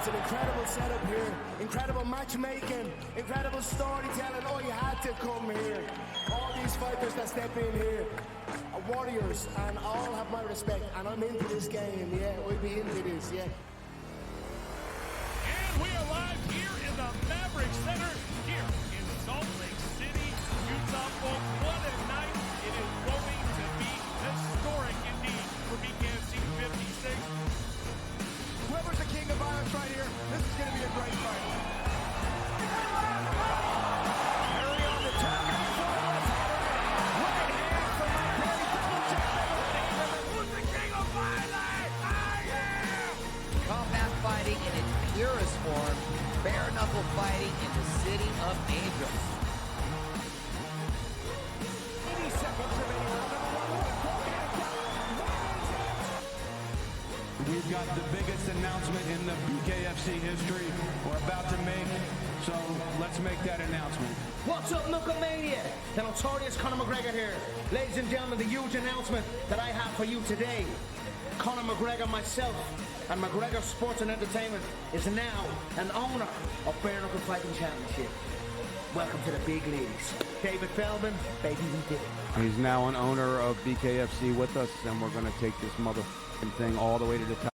It's an incredible setup here, incredible matchmaking, incredible storytelling. Oh, you had to come here. All these fighters that step in here are warriors, and all have my respect. And I'm into this game, yeah. We'll be into this, yeah. And we are live here in the Maverick Center, here in Salt Lake City, Utah. Folks, what a night. It is going to be historic indeed for BKFC 56. Whoever's the king of violence right here, this is going to be a great fight. Harry on the target for right hand from my daddy, double champion. Who's the king of violence? I am! Combat fighting in its purest form, bare knuckle fighting in the city of angels. 80 seconds remaining. We've got the biggest announcement in the BKFC history we're about to make, so let's make that announcement. What's up, Knucklemania? The notorious Conor McGregor here. Ladies and gentlemen, the huge announcement that I have for you today. Conor McGregor, myself, and McGregor Sports and Entertainment is now an owner of Bare Knuckle Fighting Championship. Welcome to the big leagues. David Feldman, baby, we did it. He's now an owner of BKFC with us, and we're going to take this motherfucking thing all the way to the top.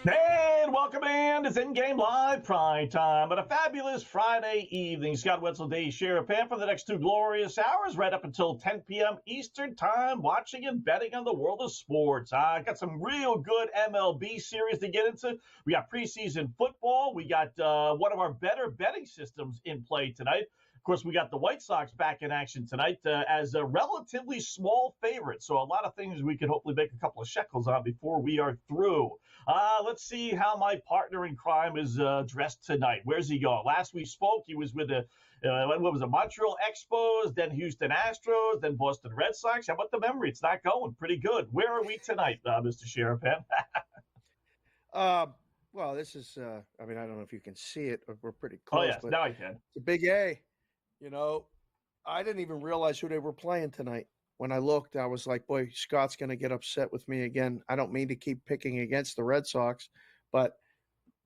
And welcome in. It's InGame Live Prime Time. But a fabulous Friday evening. Scott Wetzel, Dave Sharapan for the next 2 glorious hours, right up until 10 p.m. Eastern Time, watching and betting on the world of sports. I got some real good MLB series to get into. We got preseason football. We got one of our better betting systems in play tonight. Of course, we got the White Sox back in action tonight as a relatively small favorite. So a lot of things we could hopefully make a couple of shekels on before we are through. Let's see how my partner in crime is dressed tonight. Where's he going? Last we spoke, he was with the Montreal Expos, then Houston Astros, then Boston Red Sox. How about the memory? It's not going pretty good. Where are we tonight, Mr. Sharapan? Well, this is, I don't know if you can see it. We're pretty close. Oh, yes, but now I can. It's a big A. You know, I didn't even realize who they were playing tonight. When I looked, I was like, boy, Scott's going to get upset with me again. I don't mean to keep picking against the Red Sox, but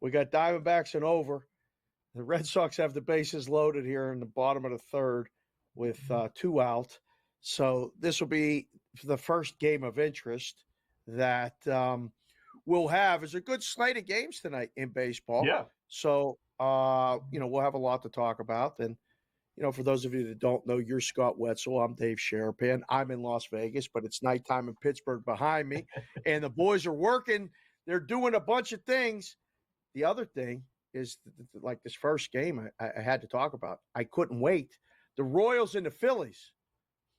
we got Diamondbacks and over. The Red Sox have the bases loaded here in the bottom of the third with 2 out. So this will be the first game of interest that we'll have. Is a good slate of games tonight in baseball. Yeah. So, we'll have a lot to talk about. And, for those of you that don't know, you're Scott Wetzel. I'm Dave Sharapan. I'm in Las Vegas, but it's nighttime in Pittsburgh behind me. And the boys are working. They're doing a bunch of things. The other thing is, like this first game I had to talk about. I couldn't wait. The Royals and the Phillies.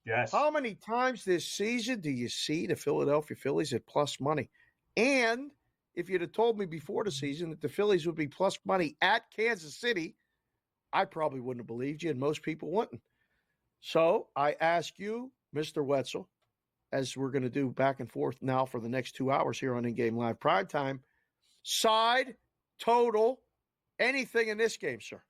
Yes. How many times this season do you see the Philadelphia Phillies at plus money? And if you'd have told me before the season that the Phillies would be plus money at Kansas City, I probably wouldn't have believed you, and most people wouldn't. So I ask you, Mr. Wetzel, as we're going to do back and forth now for the next 2 hours here on InGame Live Primetime, side, total, anything in this game, sir.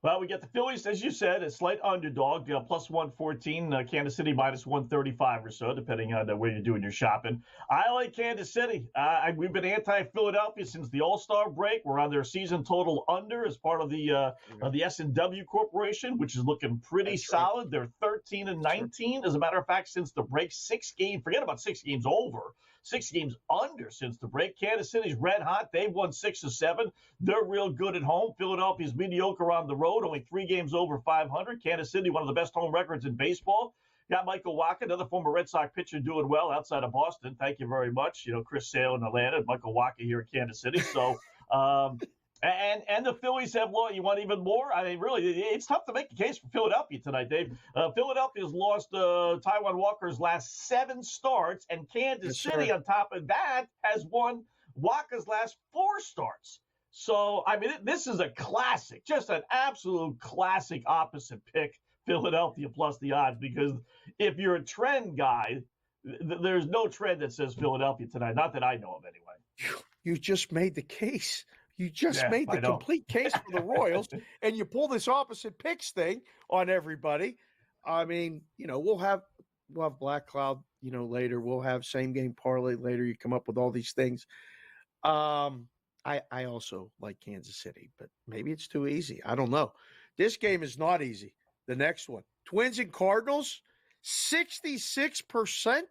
Well, we get the Phillies, as you said, a slight underdog, plus 114, Kansas City minus 135 or so, depending on where you're doing your shopping. I like Kansas City. We've been anti-Philadelphia since the All-Star break. We're on their season total under as part of the S&W Corporation, which is looking pretty solid. They're 13-19. As a matter of fact, since the break, 6 games, forget about 6 games over, 6 games under since the break. Kansas City's red hot. They've won 6 of 7. They're real good at home. Philadelphia's mediocre on the road, only 3 games over 500. Kansas City, one of the best home records in baseball. Got Michael Wacha, another former Red Sox pitcher, doing well outside of Boston. Thank you very much. Chris Sale in Atlanta, and Michael Wacha here in Kansas City. So, and the Phillies have lost. You want even more? I mean, really, it's tough to make a case for Philadelphia tonight, Dave. Philadelphia's lost Taijuan Walker's last 7 starts, and Kansas City, on top of that, has won Wacha's last 4 starts. So, I mean, this is a classic, just an absolute classic opposite pick Philadelphia plus the odds, because if you're a trend guy, there's no trend that says Philadelphia tonight. Not that I know of, anyway. You just made the case. You just made the I know. complete case for the Royals, and you pull this opposite picks thing on everybody. I mean, we'll have Black Cloud, later. We'll have same game parlay later. You come up with all these things. I also like Kansas City, but maybe it's too easy. I don't know. This game is not easy. The next one, Twins and Cardinals, 66%.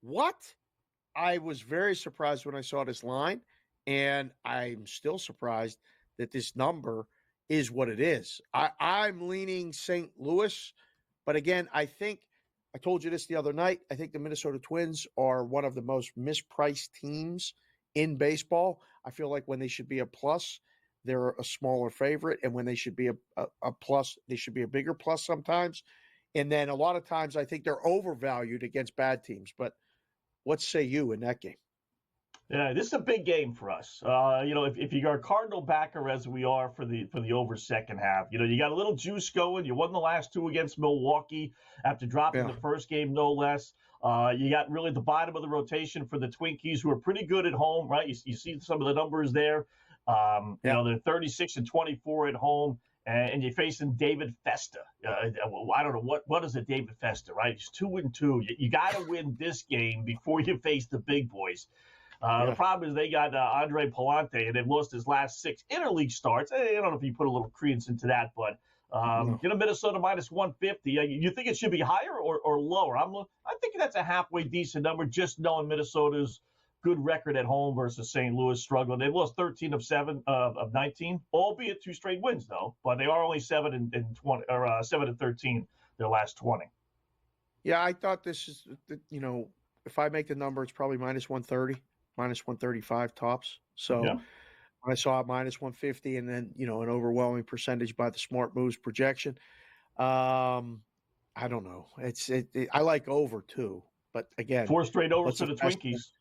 What? I was very surprised when I saw this line, and I'm still surprised that this number is what it is. I'm leaning St. Louis, but again, I think I told you this the other night. I think the Minnesota Twins are one of the most mispriced teams in baseball. I feel like when they should be a plus, they're a smaller favorite, and when they should be a plus, they should be a bigger plus sometimes. And then a lot of times I think they're overvalued against bad teams. But what say you in that game? Yeah, this is a big game for us. If you are Cardinal backer as we are for the over second half, you got a little juice going. You won the last two against Milwaukee after dropping the first game, no less. You got really the bottom of the rotation for the Twinkies, who are pretty good at home, right? You see some of the numbers there. They're 36 and 24 at home. And you're facing David Festa. I don't know what is it, David Festa, right? He's 2-2. You got to win this game before you face the big boys. The problem is they got Andre Palante, and they've lost his last 6 interleague starts. I don't know if you put a little credence into that, but Minnesota minus 150. You think it should be higher or lower? I'm thinking that's a halfway decent number, just knowing Minnesota's good record at home versus St. Louis struggling. They've lost 13 of 19, albeit 2 straight wins though. But they are only 7 and 20 or 7 and 13 their last 20. Yeah, I thought this is if I make the number, it's probably minus 130, minus 135 tops. So when I saw it minus 150, and then an overwhelming percentage by the Smart Moves projection. I don't know. I like over too, but again, 4 straight overs for the Twinkies.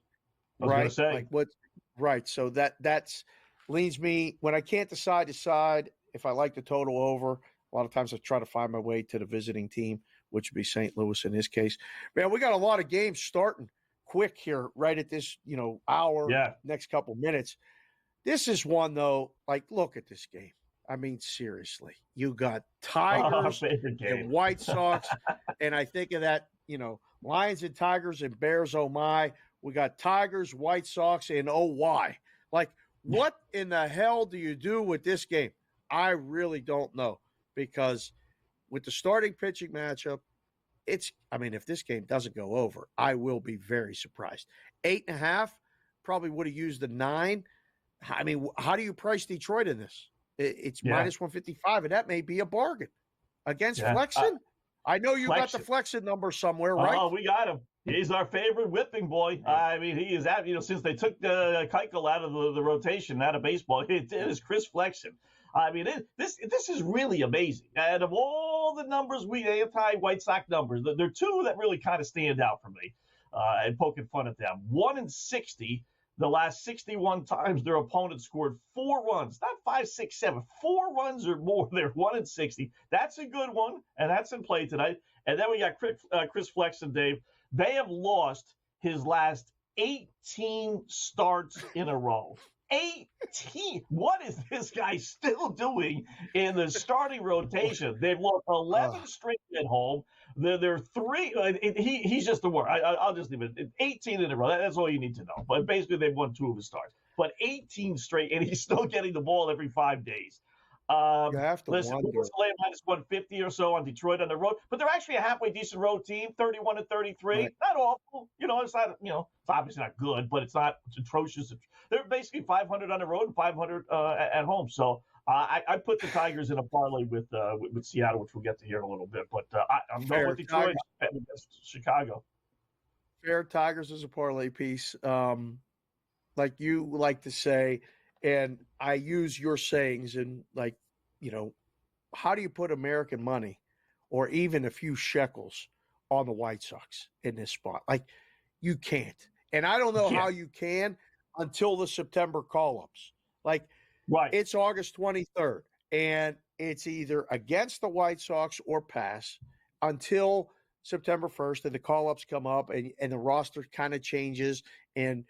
Right. Right. So that's leans me when I can't decide if I like the total over. A lot of times I try to find my way to the visiting team, which would be St. Louis in this case. Man, we got a lot of games starting quick here, right at this, hour, next couple minutes. This is one though, look at this game. I mean, seriously, you got Tigers and White Sox, and I think of that, Lions and Tigers and Bears, oh my. We got Tigers, White Sox, and OY. What in the hell do you do with this game? I really don't know, because with the starting pitching matchup, if this game doesn't go over, I will be very surprised. 8.5, probably would have used the 9. I mean, how do you price Detroit in this? It's minus 155, and that may be a bargain against Flexen. I know you got the Flexen number somewhere, right? Oh, we got him. He's our favorite whipping boy. I mean, he is since they took Keuchel out of the rotation, out of baseball, it is Chris Flexen. I mean, this is really amazing. And of all the numbers, anti-White Sox numbers, there are 2 that really kind of stand out for me, and poking fun at them. 1 in 60, the last 61 times their opponent scored 4 runs, not 5, 6, 7, 4 runs or more. They're 1 in 60. That's a good one, and that's in play tonight. And then we got Chris Flexen, Dave. They have lost his last 18 starts in a row. 18. What is this guy still doing in the starting rotation? They've lost 11 straight at home. They're 3. He's just the worst. I'll just leave it. 18 in a row. That's all you need to know. But basically, they've won 2 of his starts. But 18 straight, and he's still getting the ball every 5 days. You have to listen, wonder. We're minus 150 or so on Detroit on the road, but they're actually a halfway decent road team, 31 and 33. Right. Not awful. It's not, it's obviously not good, but it's not atrocious. They're basically 500 on the road and 500 at home. So I put the Tigers in a parlay with Seattle, which we'll get to here in a little bit. But I'm going with Detroit against Chicago. Fair Tigers is a parlay piece. Like you like to say, and I use your sayings and how do you put American money or even a few shekels on the White Sox in this spot? You can't. And I don't know how you can until the September call-ups. It's August 23rd. And it's either against the White Sox or pass until September 1st, and the call-ups come up and the roster kind of changes and,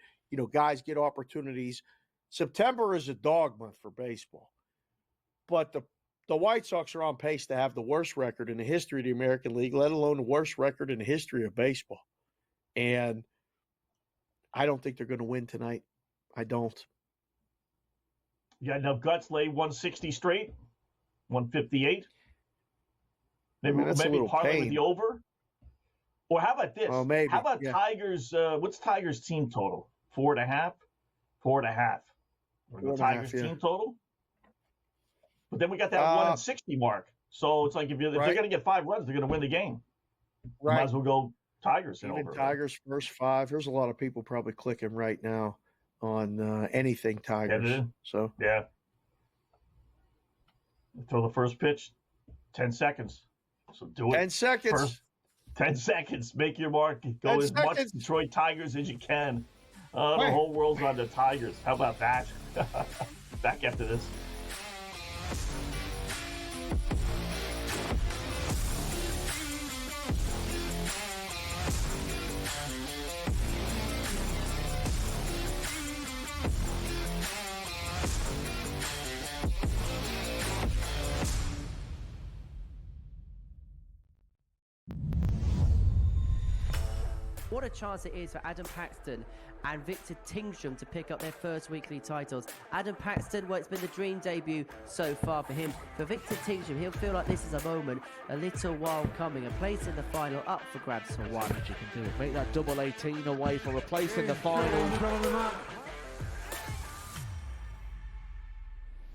guys get opportunities. September is a dog month for baseball. But the White Sox are on pace to have the worst record in the history of the American League, let alone the worst record in the history of baseball. And I don't think they're going to win tonight. I don't. You got enough guts, lay 160 straight, 158. Maybe parlay with the over. Or how about this? Oh, maybe. How about Tigers? What's Tigers' team total? 4.5? 4.5. Tigers' team total? But then we got that 160 mark. So it's like if they're going to get 5 runs, they're going to win the game. Right. Might as well go Tigers and Even over. Tigers first 5. There's a lot of people probably clicking right now on anything Tigers. So yeah. Throw the first pitch, 10 seconds. So do it. 10 seconds. 10 seconds. Make your mark. Go as much Detroit Tigers as you can. The whole world's on the Tigers. How about that? Back after this. What a chance it is for Adam Paxton and Victor Tingstrom to pick up their first weekly titles. Adam Paxton, well, it's been the dream debut so far for him. For Victor Tingstrom, he'll feel like this is a moment, a little while coming. A place in the final up for grabs for one. You can do it. Make that double 18 away for a place in the final.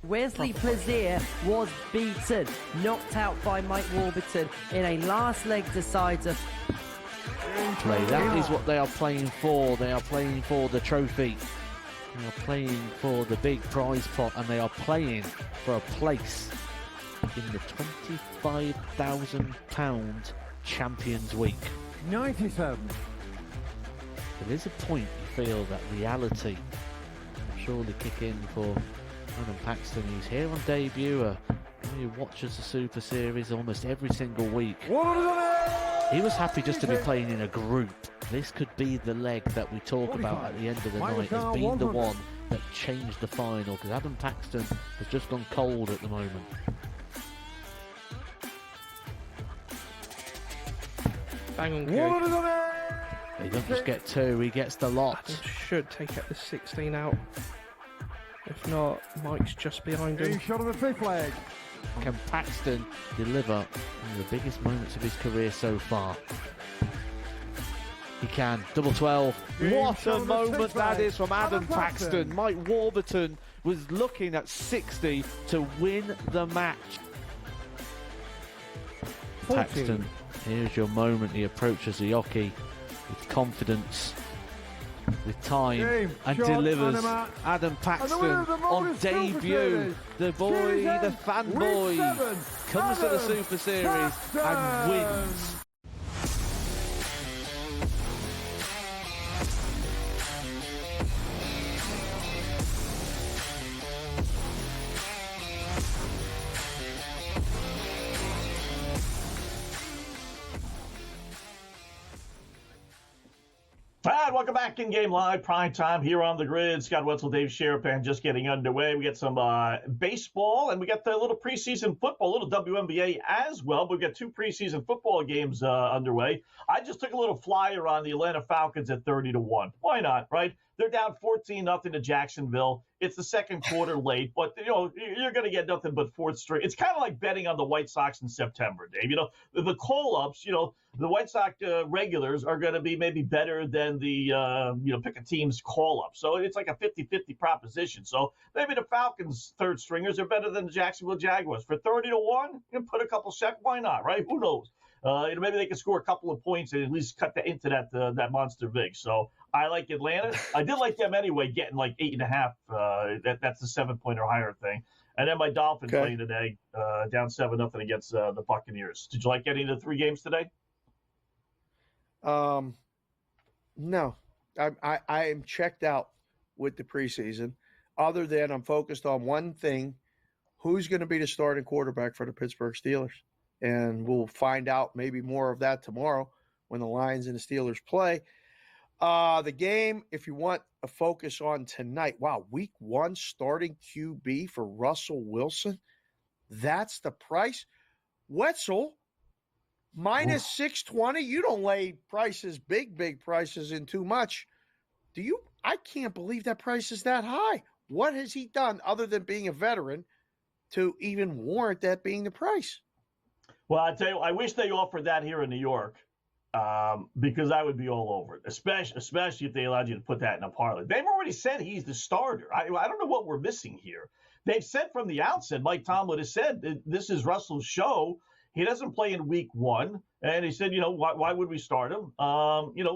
Wesley Plaisir was beaten, knocked out by Mike Warburton in a last leg decider. That is what they are playing for. They are playing for the trophy. They are playing for the big prize pot, and they are playing for a place in the £25,000 Champions Week. 97. There is a point you feel that reality will surely kick in for Adam Paxton. He's here on debut. He watches the Super Series almost every single week. He was happy just to be playing in a group. This could be the leg that we talk about at the end of the night as being the one that changed the final, because Adam Paxton has just gone cold at the moment. Bang on cue. He doesn't just get 2, he gets the lot. Adam should take out the 16 out. If not, Mike's just behind him. Shot on the 5th leg. Can Paxton deliver one of the biggest moments of his career so far? He can. Double 12. What a moment that is from Adam Paxton. Mike Warburton was looking at 60 to win the match. 14. Paxton, here's your moment. He approaches the hockey with confidence, with time, and delivers. Adam Paxton on debut. The boy, the fanboy, comes to the Super Series and wins. And welcome back in-game live, prime time here on the grid. Scott Wetzel, Dave Sharapan just getting underway. We got some baseball, and we got the little preseason football, a little WNBA as well. But we got 2 preseason football games underway. I just took a little flyer on the Atlanta Falcons at 30-1. Why not, right? They're down 14-0 to Jacksonville. It's the second quarter late, but you're going to get nothing but 4th straight. It's kind of like betting on the White Sox in September, Dave. The call-ups, the White Sox regulars are going to be maybe better than the pick a team's call-up. So it's like a 50-50 proposition. So maybe the Falcons' 3rd stringers are better than the Jacksonville Jaguars. For 30-1, put a couple sec. Why not, right? Who knows? Maybe they can score a couple of points and at least cut into that monster vig. So I like Atlanta. I did like them anyway, getting like 8.5. That's the 7-point or higher thing. And then my Dolphins playing today, down 7-0 against the Buccaneers. Did you like any of the 3 games today? No, I am checked out with the preseason. Other than I'm focused on one thing: who's going to be the starting quarterback for the Pittsburgh Steelers. And we'll find out maybe more of that tomorrow when the Lions and the Steelers play. The game, if you want a focus on tonight, wow, week 1 starting QB for Russell Wilson. That's the price. Wetzel, minus 620. You don't lay prices, big prices in too much. Do you? I can't believe that price is that high. What has he done other than being a veteran to even warrant that being the price? Well, I tell you, I wish they offered that here in New York, because I would be all over it, especially if they allowed you to put that in a parlay. They've already said he's the starter. I don't know what we're missing here. They've said from the outset, Mike Tomlin has said, this is Russell's show. He doesn't play in week 1. And he said, why would we start him?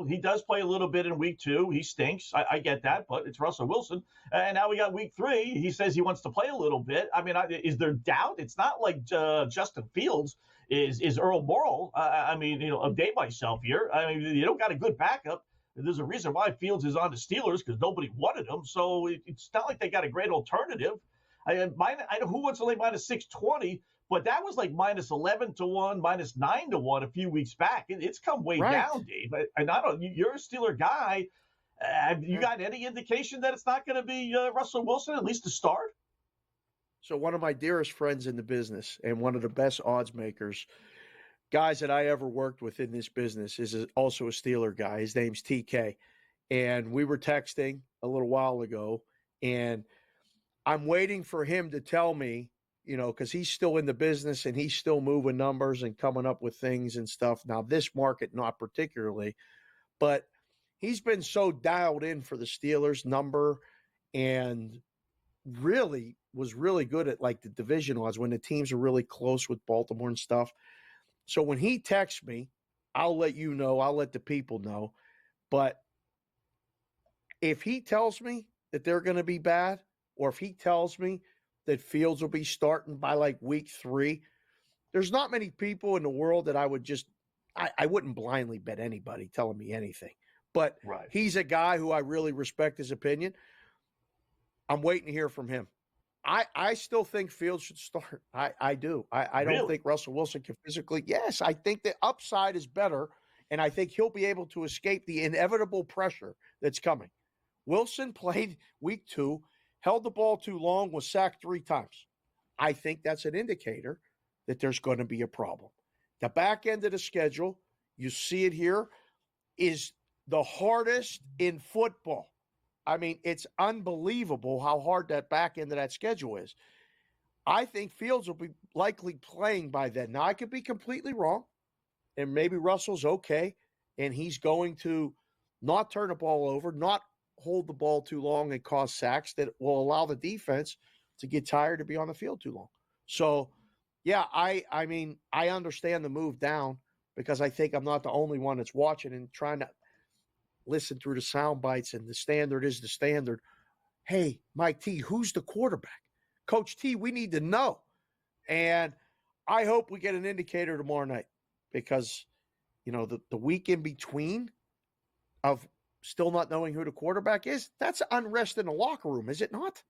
He does play a little bit in week 2. He stinks. I get that, but it's Russell Wilson. And now we got week 3. He says he wants to play a little bit. I mean, is there doubt? It's not like Justin Fields is Earl Morrall. Update myself here. I mean, you don't got a good backup. There's a reason why Fields is on the Steelers, because nobody wanted him. So it's not like they got a great alternative. I know who wants to lay minus 620, but that was like minus 11 to 1, minus 9 to 1 a few weeks back. It's come way down, Dave. And I don't. You're a Steeler guy. Have you got any indication that it's not going to be Russell Wilson, at least to start? So one of my dearest friends in the business and one of the best odds makers, guys that I ever worked with in this business, is also a Steeler guy. His name's TK. And we were texting a little while ago, and I'm waiting for him to tell me, because he's still in the business and he's still moving numbers and coming up with things and stuff. Now, this market, not particularly, but he's been so dialed in for the Steelers number and really was really good at like the division odds when the teams are really close with Baltimore and stuff. So when he texts me, I'll let you know, I'll let the people know. But if he tells me that they're going to be bad, or if he tells me that Fields will be starting by like week 3, there's not many people in the world that I would just – I wouldn't blindly bet anybody telling me anything. But he's a guy who I really respect his opinion. I'm waiting to hear from him. I still think Fields should start. I do. I don't think Russell Wilson can physically – yes, I think the upside is better, and I think he'll be able to escape the inevitable pressure that's coming. Wilson played week 2. Held the ball too long, was sacked 3 times. I think that's an indicator that there's going to be a problem. The back end of the schedule, you see it here, is the hardest in football. I mean, it's unbelievable how hard that back end of that schedule is. I think Fields will be likely playing by then. Now, I could be completely wrong, and maybe Russell's okay, and he's going to not turn the ball over, not hold the ball too long and cause sacks that will allow the defense to get tired to be on the field too long. So, yeah, I mean, I understand the move down because I think I'm not the only one that's watching and trying to listen through the sound bites, and the standard is the standard. Hey, Mike T, who's the quarterback? Coach T, we need to know. And I hope we get an indicator tomorrow night because, the week in between of still not knowing who the quarterback is, that's unrest in the locker room, is it not?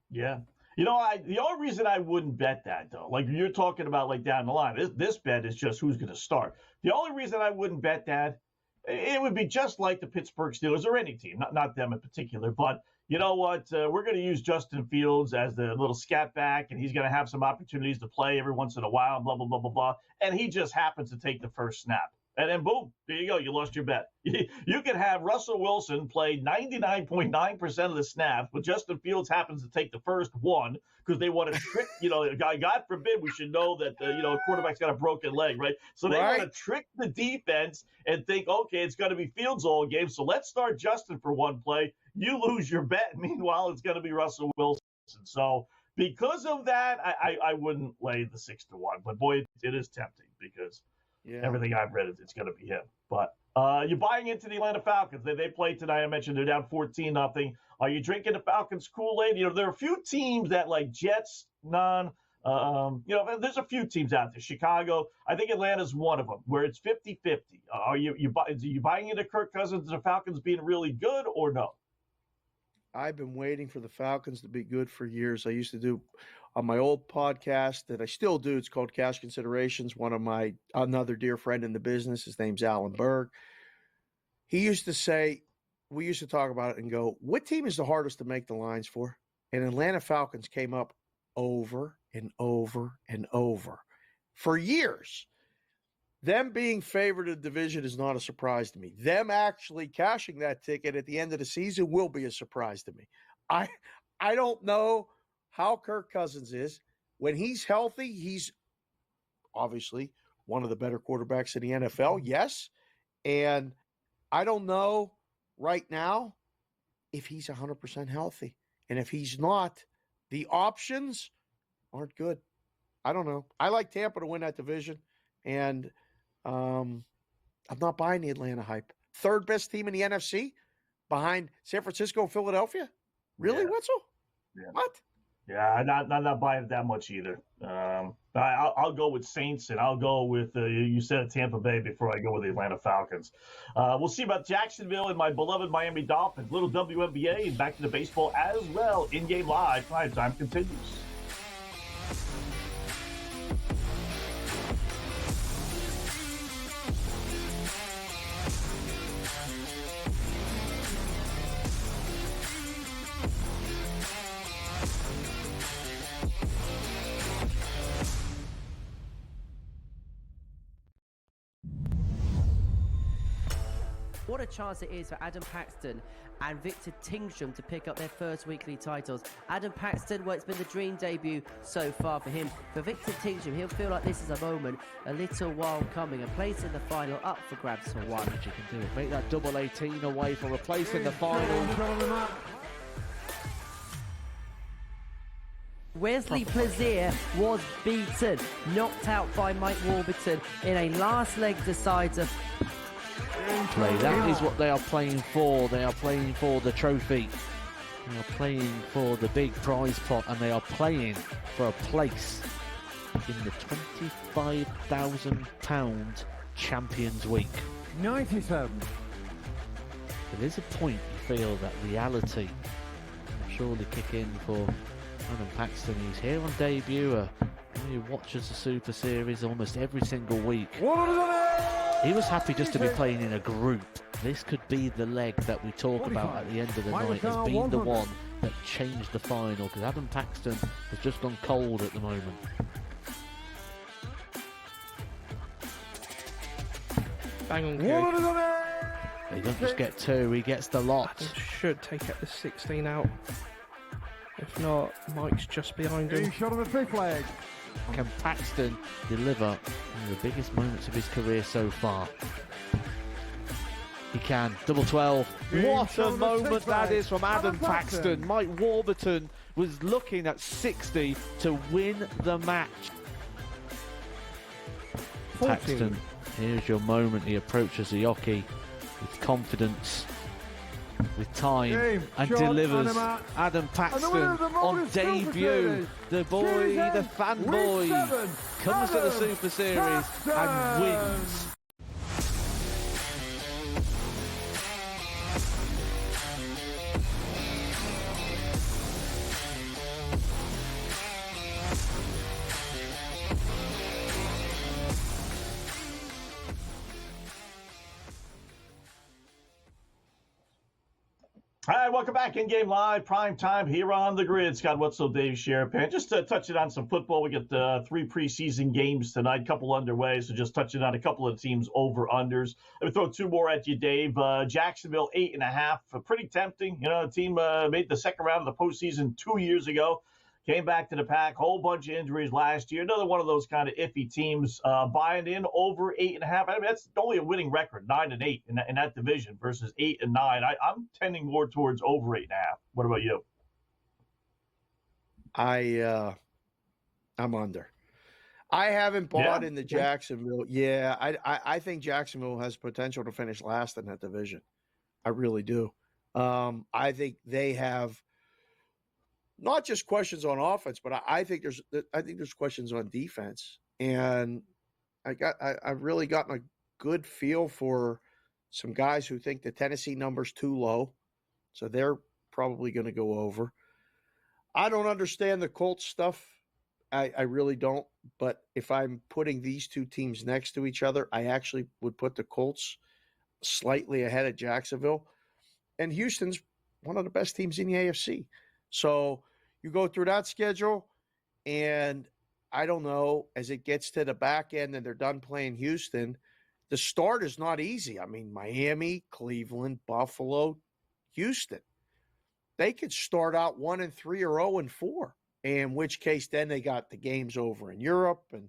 Yeah. The only reason I wouldn't bet that, though, like you're talking about like down the line, this bet is just who's going to start. The only reason I wouldn't bet that, it would be just like the Pittsburgh Steelers or any team, not them in particular. But you know what? We're going to use Justin Fields as the little scat back, and he's going to have some opportunities to play every once in a while, blah, blah, blah, blah, blah. And he just happens to take the first snap. And then, boom, there you go. You lost your bet. You can have Russell Wilson play 99.9% of the snaps, but Justin Fields happens to take the first one because they want to trick, God forbid we should know that, a quarterback's got a broken leg, right? So they want to trick the defense and think, okay, it's going to be Fields all game, so let's start Justin for one play. You lose your bet. Meanwhile, it's going to be Russell Wilson. So because of that, I wouldn't lay the 6-1. But, boy, it is tempting because – everything I've read, it's going to be him. But you're buying into the Atlanta Falcons. They played tonight. I mentioned they're down 14-0. Are you drinking the Falcons Kool-Aid? There are a few teams that like Jets, there's a few teams out there. Chicago, I think Atlanta's one of them, where it's 50-50. Are you buying into Kirk Cousins and the Falcons being really good or no? I've been waiting for the Falcons to be good for years. I used to do on my old podcast that I still do. It's called Cash Considerations. Another dear friend in the business, his name's Alan Berg. He used to say, we used to talk about it and go, what team is the hardest to make the lines for? And Atlanta Falcons came up over and over and over for years. Them being favored in the division is not a surprise to me. Them actually cashing that ticket at the end of the season will be a surprise to me. I don't know how Kirk Cousins is. When he's healthy, he's obviously one of the better quarterbacks in the NFL, yes. And I don't know right now if he's 100% healthy. And if he's not, the options aren't good. I don't know. I like Tampa to win that division, and I'm not buying the Atlanta hype. Third best team in the NFC behind San Francisco and Philadelphia? Really, Wetzel? Yeah. What? Yeah, I'm not buying it that much either. I'll go with Saints, and I'll go with, you said Tampa Bay before I go with the Atlanta Falcons. We'll see about Jacksonville and my beloved Miami Dolphins. Little WNBA and back to the baseball as well. In-game live. Prime time continues. What a chance it is for Adam Paxton and Victor Tingsham to pick up their first weekly titles. Adam Paxton, well, it's been the dream debut so far for him. For Victor Tingsham, he'll feel like this is a moment, a little while coming. A place in the final up for grabs for one. You can do it. Make that double 18 away for a place in the final. Wesley Plaisir was beaten, knocked out by Mike Warburton in a last leg decider. Play. That is what they are playing for. They are playing for the trophy. They are playing for the big prize pot, and they are playing for a place in the £25,000 Champions Week. 97. There is a point you feel that reality will surely kick in for Adam Paxton. He's here on debut. He watches the Super Series almost every single week. He was happy just to be playing in a group. This could be the leg that we talk about at the end of the night as being the one that changed the final, because Adam Paxton has just gone cold at the moment. Bang on cue. He doesn't just get two, he gets the lot. Adam should take out the 16 out. If not, Mike's just behind him. Shot of a fifth leg. Can Paxton deliver one of the biggest moments of his career so far? He can. Double 12. What a moment that is from Adam Paxton. Mike Warburton was looking at 60 to win the match. 14. Paxton, here's your moment. He approaches the hockey with confidence, with time, and delivers. Adam Paxton on debut. The boy, the fanboy, comes to the Super Series and wins. All right, welcome back. In-game live, prime time here on the grid. Scott Wetzel, Dave Sharapan. Just touching on some football. We got 3 preseason games tonight, couple underway. So just touching on a couple of teams over-unders. Let me throw 2 more at you, Dave. Jacksonville, 8.5. Pretty tempting. You know, the team made the second round of the postseason 2 years ago. Came back to the pack, whole bunch of injuries last year. Another one of those kind of iffy teams buying in over 8.5. I mean, that's only a winning record, 9-8 in that division versus 8-9. I'm tending more towards over 8.5. What about you? I'm under. I haven't bought into Jacksonville. Yeah, I think Jacksonville has potential to finish last in that division. I really do. I think they have not just questions on offense, but I think there's questions on defense. And I've really gotten a good feel for some guys who think the Tennessee number's too low, so they're probably going to go over. I don't understand the Colts stuff I really don't. But if I'm putting these two teams next to each other, I actually would put the Colts slightly ahead of Jacksonville. And Houston's one of the best teams in the AFC. So you go through that schedule, and I don't know, as it gets to the back end and they're done playing Houston, the start is not easy. I mean, Miami, Cleveland, Buffalo, Houston. They could start out 1-3 or 0-4. In which case, then they got the games over in Europe, and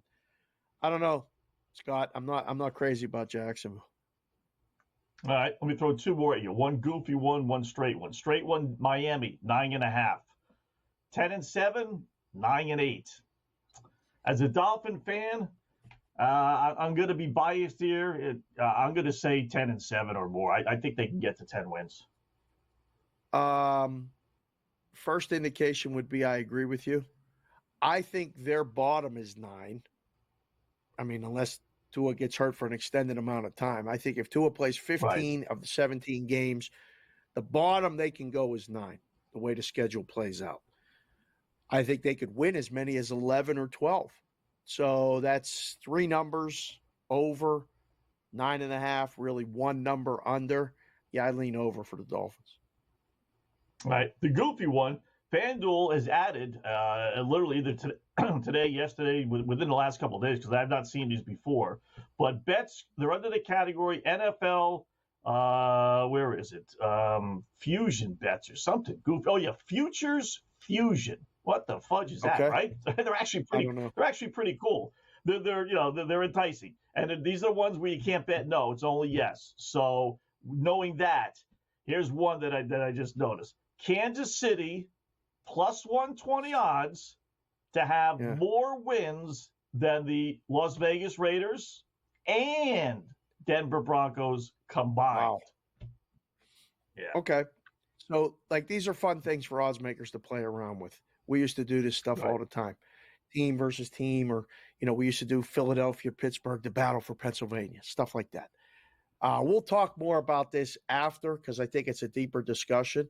I don't know, Scott. I'm not crazy about Jacksonville. All right, let me throw two more at you. One goofy one, one straight one. Straight one, Miami, 9.5. 10-7, 9-8. As a Dolphin fan, I'm going to be biased here. I'm going to say 10-7 or more. I think they can get to 10 wins. First indication would be I agree with you. I think their bottom is 9. I mean, unless Tua gets hurt for an extended amount of time. I think if Tua plays 15 of the 17 games, the bottom they can go is 9, the way the schedule plays out. I think they could win as many as 11 or 12. So that's 3 numbers over, 9.5, really 1 number under. Yeah, I lean over for the Dolphins. All right, the goofy one, FanDuel has added literally either today, yesterday, within the last couple of days, because I have not seen these before. But bets, they're under the category NFL, where is it? Fusion bets or something. Goofy. Oh, yeah, Futures Fusion. What the fudge is that, right? They're actually pretty. They're actually pretty cool. They're enticing, and these are ones where you can't bet no. It's only yes. So knowing that, here's one that I just noticed: Kansas City plus 120 odds to have more wins than the Las Vegas Raiders and Denver Broncos combined. Wow. Yeah. Okay. So, like, these are fun things for odds makers to play around with. We used to do this stuff all the time. Team versus team, or, we used to do Philadelphia, Pittsburgh, the battle for Pennsylvania, stuff like that. We'll talk more about this after, because I think it's a deeper discussion.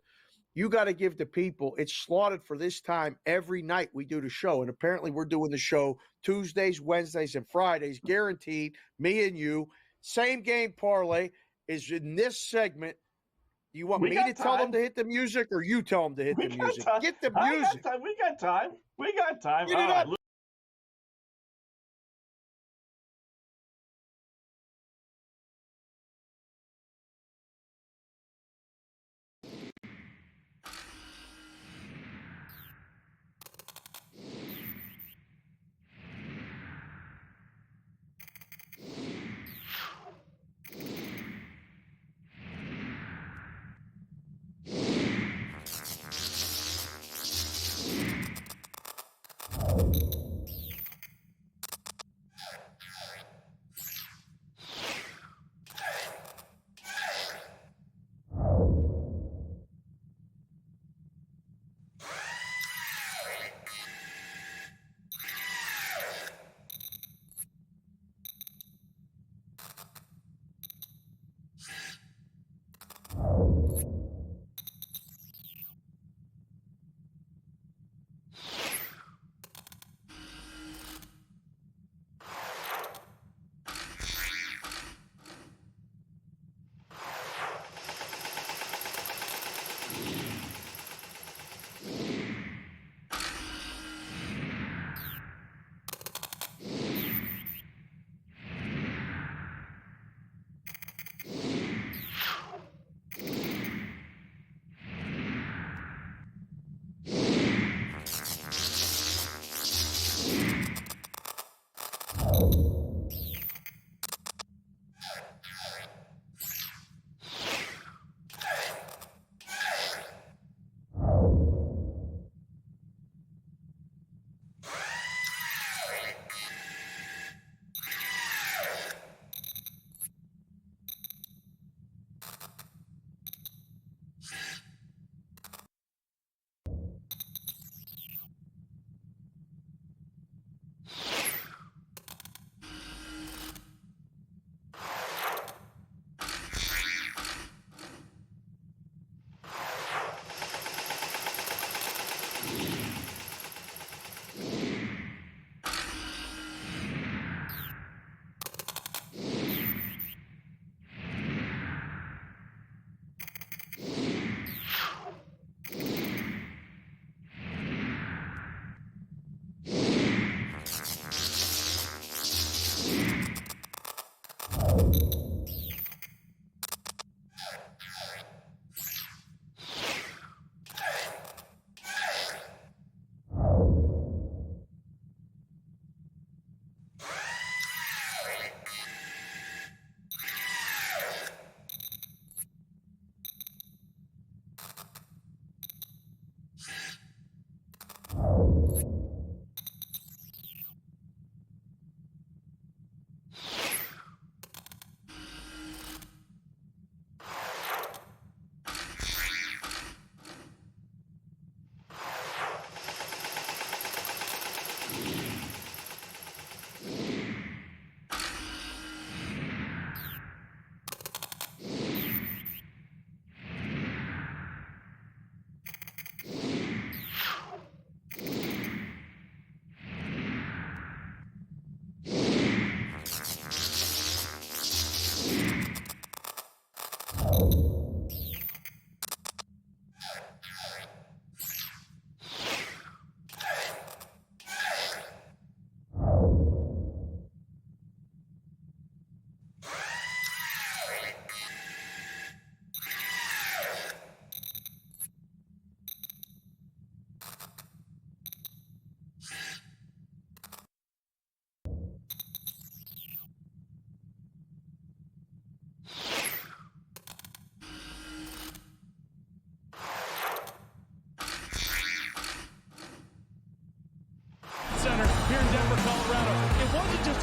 You got to give the people, it's slotted for this time every night we do the show. And apparently we're doing the show Tuesdays, Wednesdays, and Fridays, guaranteed, me and you. Same game parlay is in this segment. You want me to tell them to hit the music, or you tell them to hit the music? Get the music. We got time. We got time. Get it up.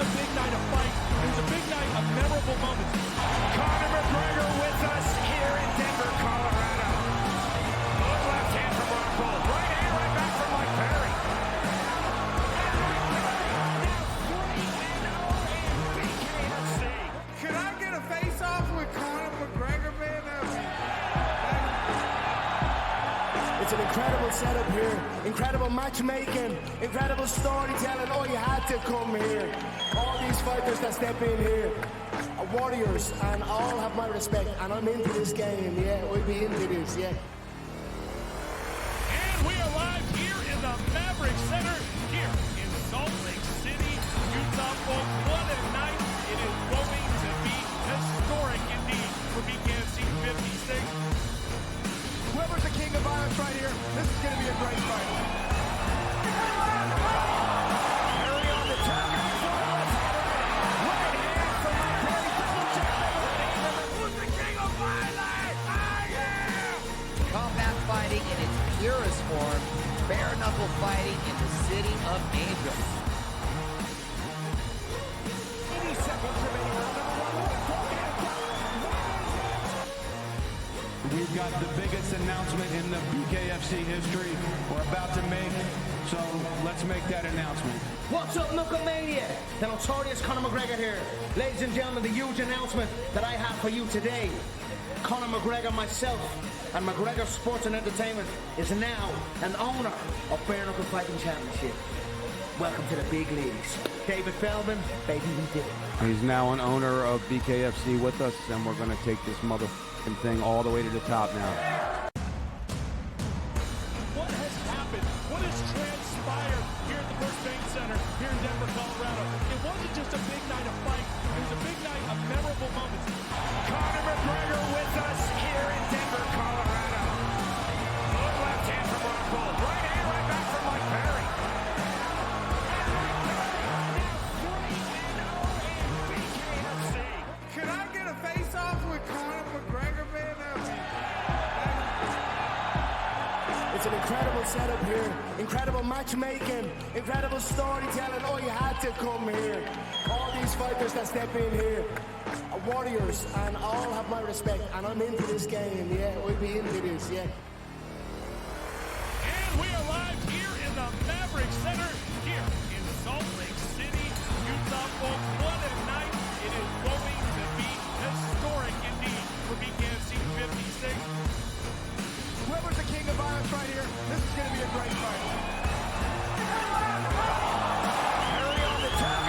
just a big night of fight. It was a big night of memorable moments. Conor McGregor with us here in Denver, Colorado. Good left hand from Rockhold. Right hand right back from Mike Perry. Can I get a face-off with Conor McGregor, man? It's an incredible setup here, incredible matchmaking, incredible storytelling. Oh, you had to come here. All these fighters that step in here are warriors and all have my respect. And I'm into this game, yeah, we'll be into this, yeah. And we are live here in the Maverick Center here in Salt Lake City, Utah, folks. What a night. It is going to be historic indeed for BKFC 56. Whoever's the king of violence right here, this is going to be a great fight. Perry on the top. Right hand from Mike Perry. Double check. Who's the king of violence? I am! Combat fighting in its purest form, bare knuckle fighting in the city of angels. 80 seconds remaining. We've got the biggest announcement in the BKFC history we're about to make, so let's make that announcement. What's up, Knucklemania? The notorious Conor McGregor here. Ladies and gentlemen, the huge announcement that I have for you today. Conor McGregor, myself, and McGregor Sports and Entertainment is now an owner of Bare Knuckle Fighting Championship. Welcome to the big leagues. David Feldman, baby, we did it. He's now an owner of BKFC with us, and we're going to take this motherfucking thing all the way to the top now. What has happened? What has transpired here at the First Bank Center here in Denver, Colorado? It wasn't just a big night of fight. It was a big night of memorable moments. Conor McGregor with us here in Denver, Colorado. Good left hand from Rockhold. Right hand right back from Mike Perry. Can I get a face-off with Conor McGregor, man? It's an incredible setup here, incredible matchmaking, incredible storytelling. Oh, you had to come here. All these fighters that step in here are warriors and all have my respect. And I'm into this game, yeah, we'll be into this, yeah. And we are live here in the Maverick Center here in Salt Lake City, Utah, folks. What a night. It is going to be historic indeed for BKFC 56. Whoever's the king of violence right here, this is going to be a great fight. Perry on the top.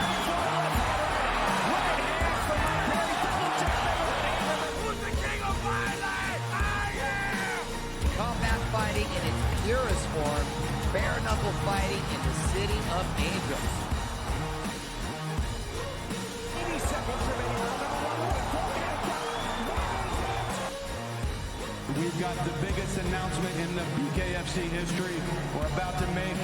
Right hand from Mike Perry. Double check. Who's the king of violence? I am! Combat fighting in its purest form, bare knuckle fighting in the city of angels. 80 seconds remaining. We've got the biggest announcement in the BKFC history we're about to make,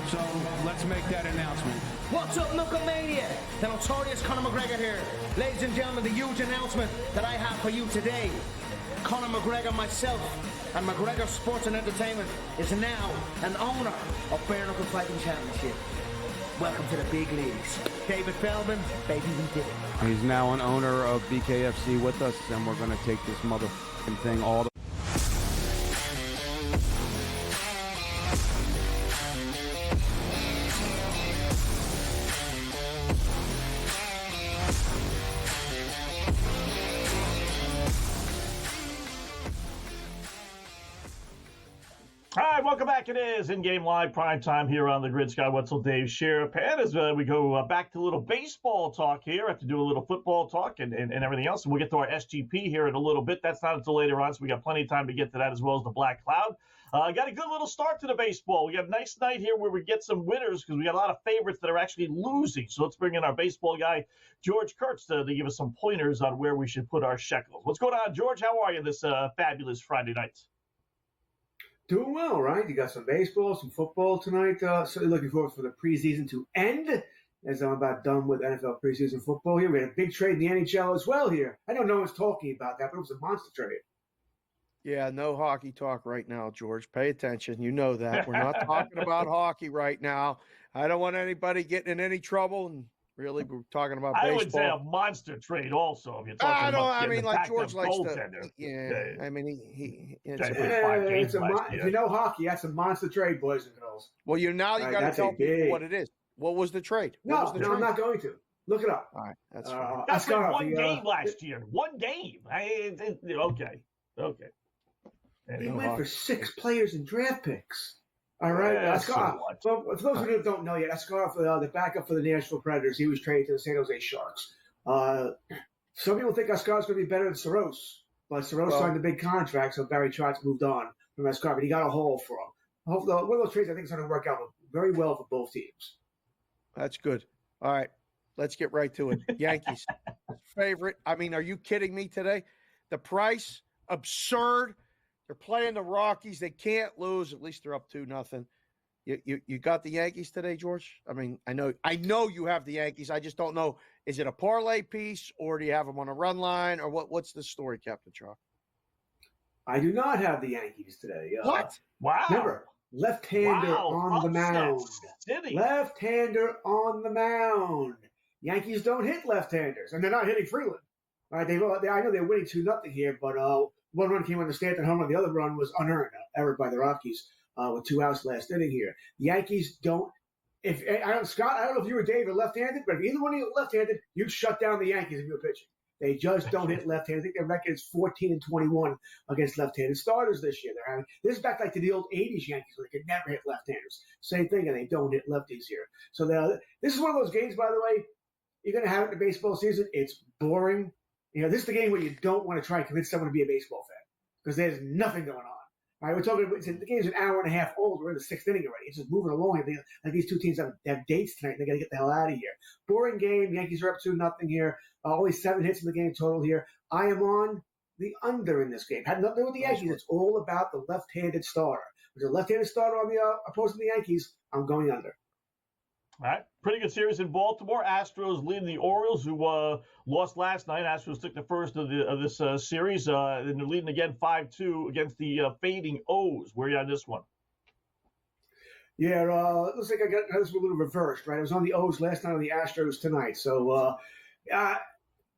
so let's make that announcement. What's up, Knucklemania? The notorious Conor McGregor here. Ladies and gentlemen, the huge announcement that I have for you today. Conor McGregor, myself, and McGregor Sports and Entertainment is now an owner of Bare Knuckle Fighting Championship. Welcome to the big leagues. David Feldman, baby, we did it. He's now an owner of BKFC with us, and we're going to take this motherfucking thing all the All right, welcome back. It is InGame Live Prime Time here on the Grid. Sky Wetzel, Dave Sharapan. As we go back to a little baseball talk here, I have to do a little football talk and everything else. And we'll get to our SGP here in a little bit. That's not until later on, so we got plenty of time to get to that, as well as the Black Cloud. Got a good little start to the baseball. We got a nice night here where we get some winners because we got a lot of favorites that are actually losing. So let's bring in our baseball guy, George Kurtz, to give us some pointers on where we should put our shekels. What's going on, George? How are you this fabulous Friday night? Doing well, right? You got some baseball, some football tonight. Certainly looking forward for the preseason to end, as I'm about done with NFL preseason football here. We had a big trade in the NHL as well here. I know no one's talking about that, but it was a monster trade. Yeah, no hockey talk right now, George. Pay attention. You know that. We're not talking about hockey right now. I don't want anybody getting in any trouble, and Really, we're talking about I baseball. would say a monster trade also. If you're talking about getting like back George up likes goaltender. to. Yeah, I mean, he it's, Guy played 5 games last if year. you know hockey, that's a monster trade, boys and girls. well, you got to tell people what it is. What was the trade? What was the trade? I'm not going to. Look it up. All right, that's fine. That's Askarov, one game last year. One game. Okay. He went for 6 players and draft picks. All right, Askarov. So for those of you who don't know yet, Askarov, the backup for the Nashville Predators, he was traded to the San Jose Sharks. Some people think Askarov's going to be better than Saros, but Saros signed a big contract, so Barry Trotz moved on from Askarov, but he got a haul for him. Hopefully, one of those trades I think is going to work out very well for both teams. That's good. All right, let's get right to it. Yankees favorite. I mean, are you kidding me today? The price absurd. They're playing the Rockies. They can't lose. At least they're up 2-0. You got the Yankees today, George? I mean, I know you have the Yankees. I just don't know. Is it a parlay piece, or do you have them on a run line, or what's the story, Captain Chalk? I do not have the Yankees today. What? Wow. Remember, left-hander on the mound. City. Left-hander on the mound. Yankees don't hit left-handers, and they're not hitting Freeland. All right, I know they're winning 2-0 here, but one run came on the Stanton home run. The other run was unearned, errored by the Rockies with 2 outs last inning here. The Yankees don't. Scott, I don't know if you or Dave are left-handed, but if either one of you are left-handed, you'd shut down the Yankees if you were pitching. They just don't hit left-handed. I think their record is 14-21 against left-handed starters this year. This is back like to the old '80s Yankees where they could never hit left-handers. Same thing, and they don't hit lefties here. So this is one of those games, by the way, you're going to have it in the baseball season. It's boring. This is the game where you don't want to try and convince someone to be a baseball fan because there's nothing going on. All right, we're talking. The game's an hour and a half old. We're in the 6th inning already. It's just moving along. Like these two teams have dates tonight. They got to get the hell out of here. Boring game. Yankees are up 2-0 here. Only 7 hits in the game total here. I am on the under in this game. Had nothing to do with the Yankees. It's all about the left-handed starter. There's a left-handed starter on the opposing the Yankees. I'm going under. All right. Pretty good series in Baltimore. Astros leading the Orioles, who lost last night. Astros took the first of this series. And they're leading again 5-2 against the fading O's. Where are you on this one? Yeah, looks like I got this a little reversed, right? I was on the O's last night, on the Astros tonight. So I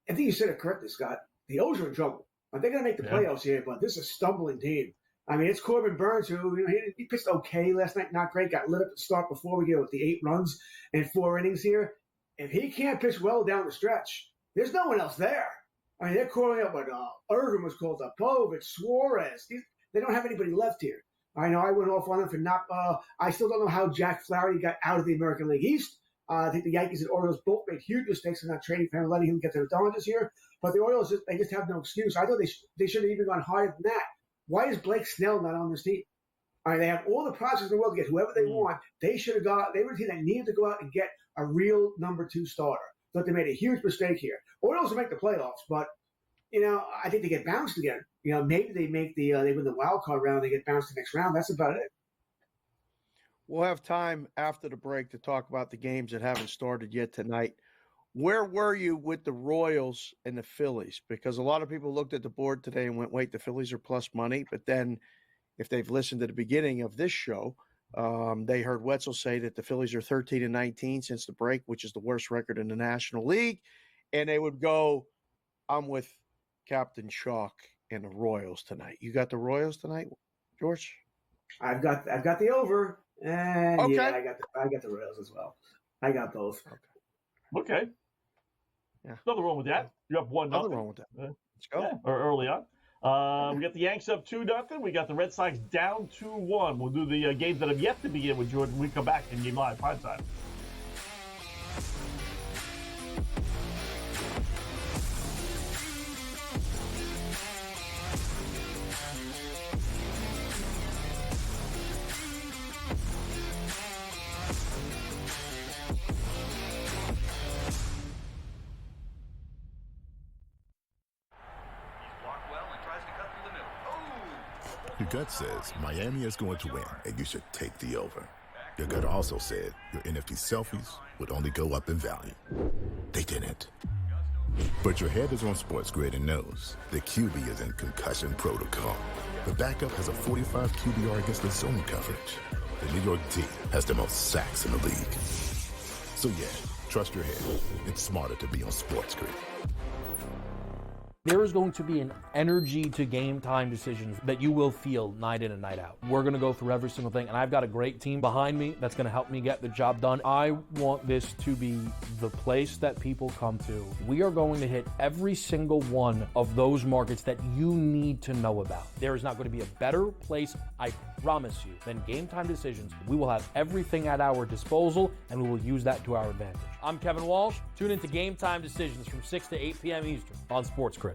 think you said it correctly, Scott. The O's are in trouble. They're going to make the playoffs here, but this is a stumbling team. I mean, it's Corbin Burns who he pitched okay last night, not great. Got lit up at the start before we get with the 8 runs and 4 innings here. If he can't pitch well down the stretch, there's no one else there. I mean, they're calling up what Irvin was called up, Povich, Suarez. They don't have anybody left here. I know I went off on them for not. I still don't know how Jack Flaherty got out of the American League East. I think the Yankees and Orioles both made huge mistakes in not trading for him and letting him get to the Dodgers here. But the Orioles, they just have no excuse. I thought they should have even gone higher than that. Why is Blake Snell not on this team? All right, they have all the prospects in the world to get whoever they want. They should have got. They were a team that needed to go out and get a real number 2 starter. But they made a huge mistake here. Orioles will make the playoffs, but I think they get bounced again. Maybe they make they win the wild card round. They get bounced the next round. That's about it. We'll have time after the break to talk about the games that haven't started yet tonight. Where were you with the Royals and the Phillies? Because a lot of people looked at the board today and went, wait, the Phillies are plus money. But then if they've listened to the beginning of this show, they heard Wetzel say that the Phillies are 13-19 since the break, which is the worst record in the National League. And they would go, I'm with Captain Chalk and the Royals tonight. You got the Royals tonight, George? I've got the over. And okay. Yeah, I got the Royals as well. I got both. Okay. Yeah. Nothing wrong with that. You're up 1-0. Nothing wrong with that. Let's go. Yeah, or early on. We got the Yanks up 2-0. We got the Red Sox down 2-1. We'll do the games that have yet to begin with Jordan. We come back in Game Live PrimeTime. Your gut says Miami is going to win, and you should take the over. Your gut also said your NFT selfies would only go up in value. They didn't. But your head is on SportsGrid and knows the QB is in concussion protocol. The backup has a 45 QBR against the zone coverage. The New York D has the most sacks in the league. So yeah, Trust your head. It's smarter to be on SportsGrid. There is going to be an energy to game time decisions that you will feel night in and night out. We're going to go through every single thing, and I've got a great team behind me that's going to help me get the job done. I want this to be the place that people come to. We are going to hit every single one of those markets that you need to know about. There is not going to be a better place, I promise you, than Game Time Decisions. We will have everything at our disposal, and we will use that to our advantage. I'm Kevin Walsh. Tune into Game Time Decisions from 6 to 8 p.m. Eastern on SportsGrid.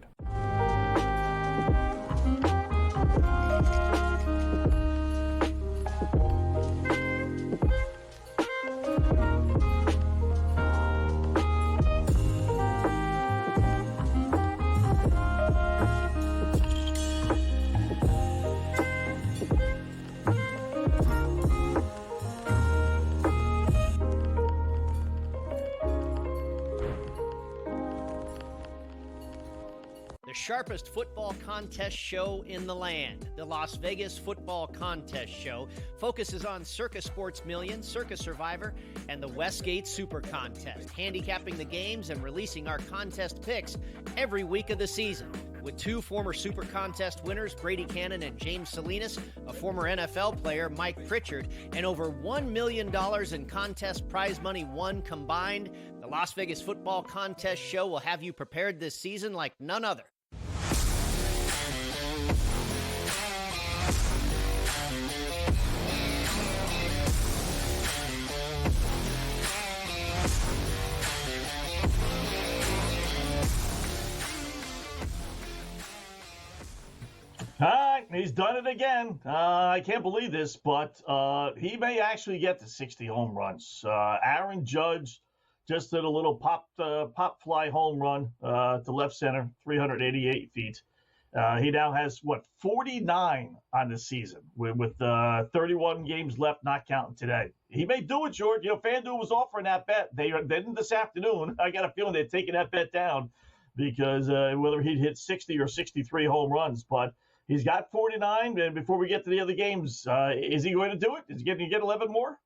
Sharpest football contest show in the land. The Las Vegas Football Contest Show focuses on Circus Sports Million, Circus Survivor, and the Westgate Super Contest, handicapping the games and releasing our contest picks every week of the season. With 2 former Super Contest winners, Brady Cannon and James Salinas, a former NFL player, Mike Pritchard, and over $1 million in contest prize money won combined, the Las Vegas Football Contest Show will have you prepared this season like none other. All right, he's done it again. I can't believe this, but he may actually get to 60 home runs. Aaron Judge just did a little pop fly home run to left center, 388 feet. He now has, 49 on the season with 31 games left, not counting today. He may do it, George. FanDuel was offering that bet. They didn't this afternoon. I got a feeling they're taking that bet down because whether he'd hit 60 or 63 home runs, but he's got 49, and before we get to the other games, is he going to do it? Is he going to get 11 more?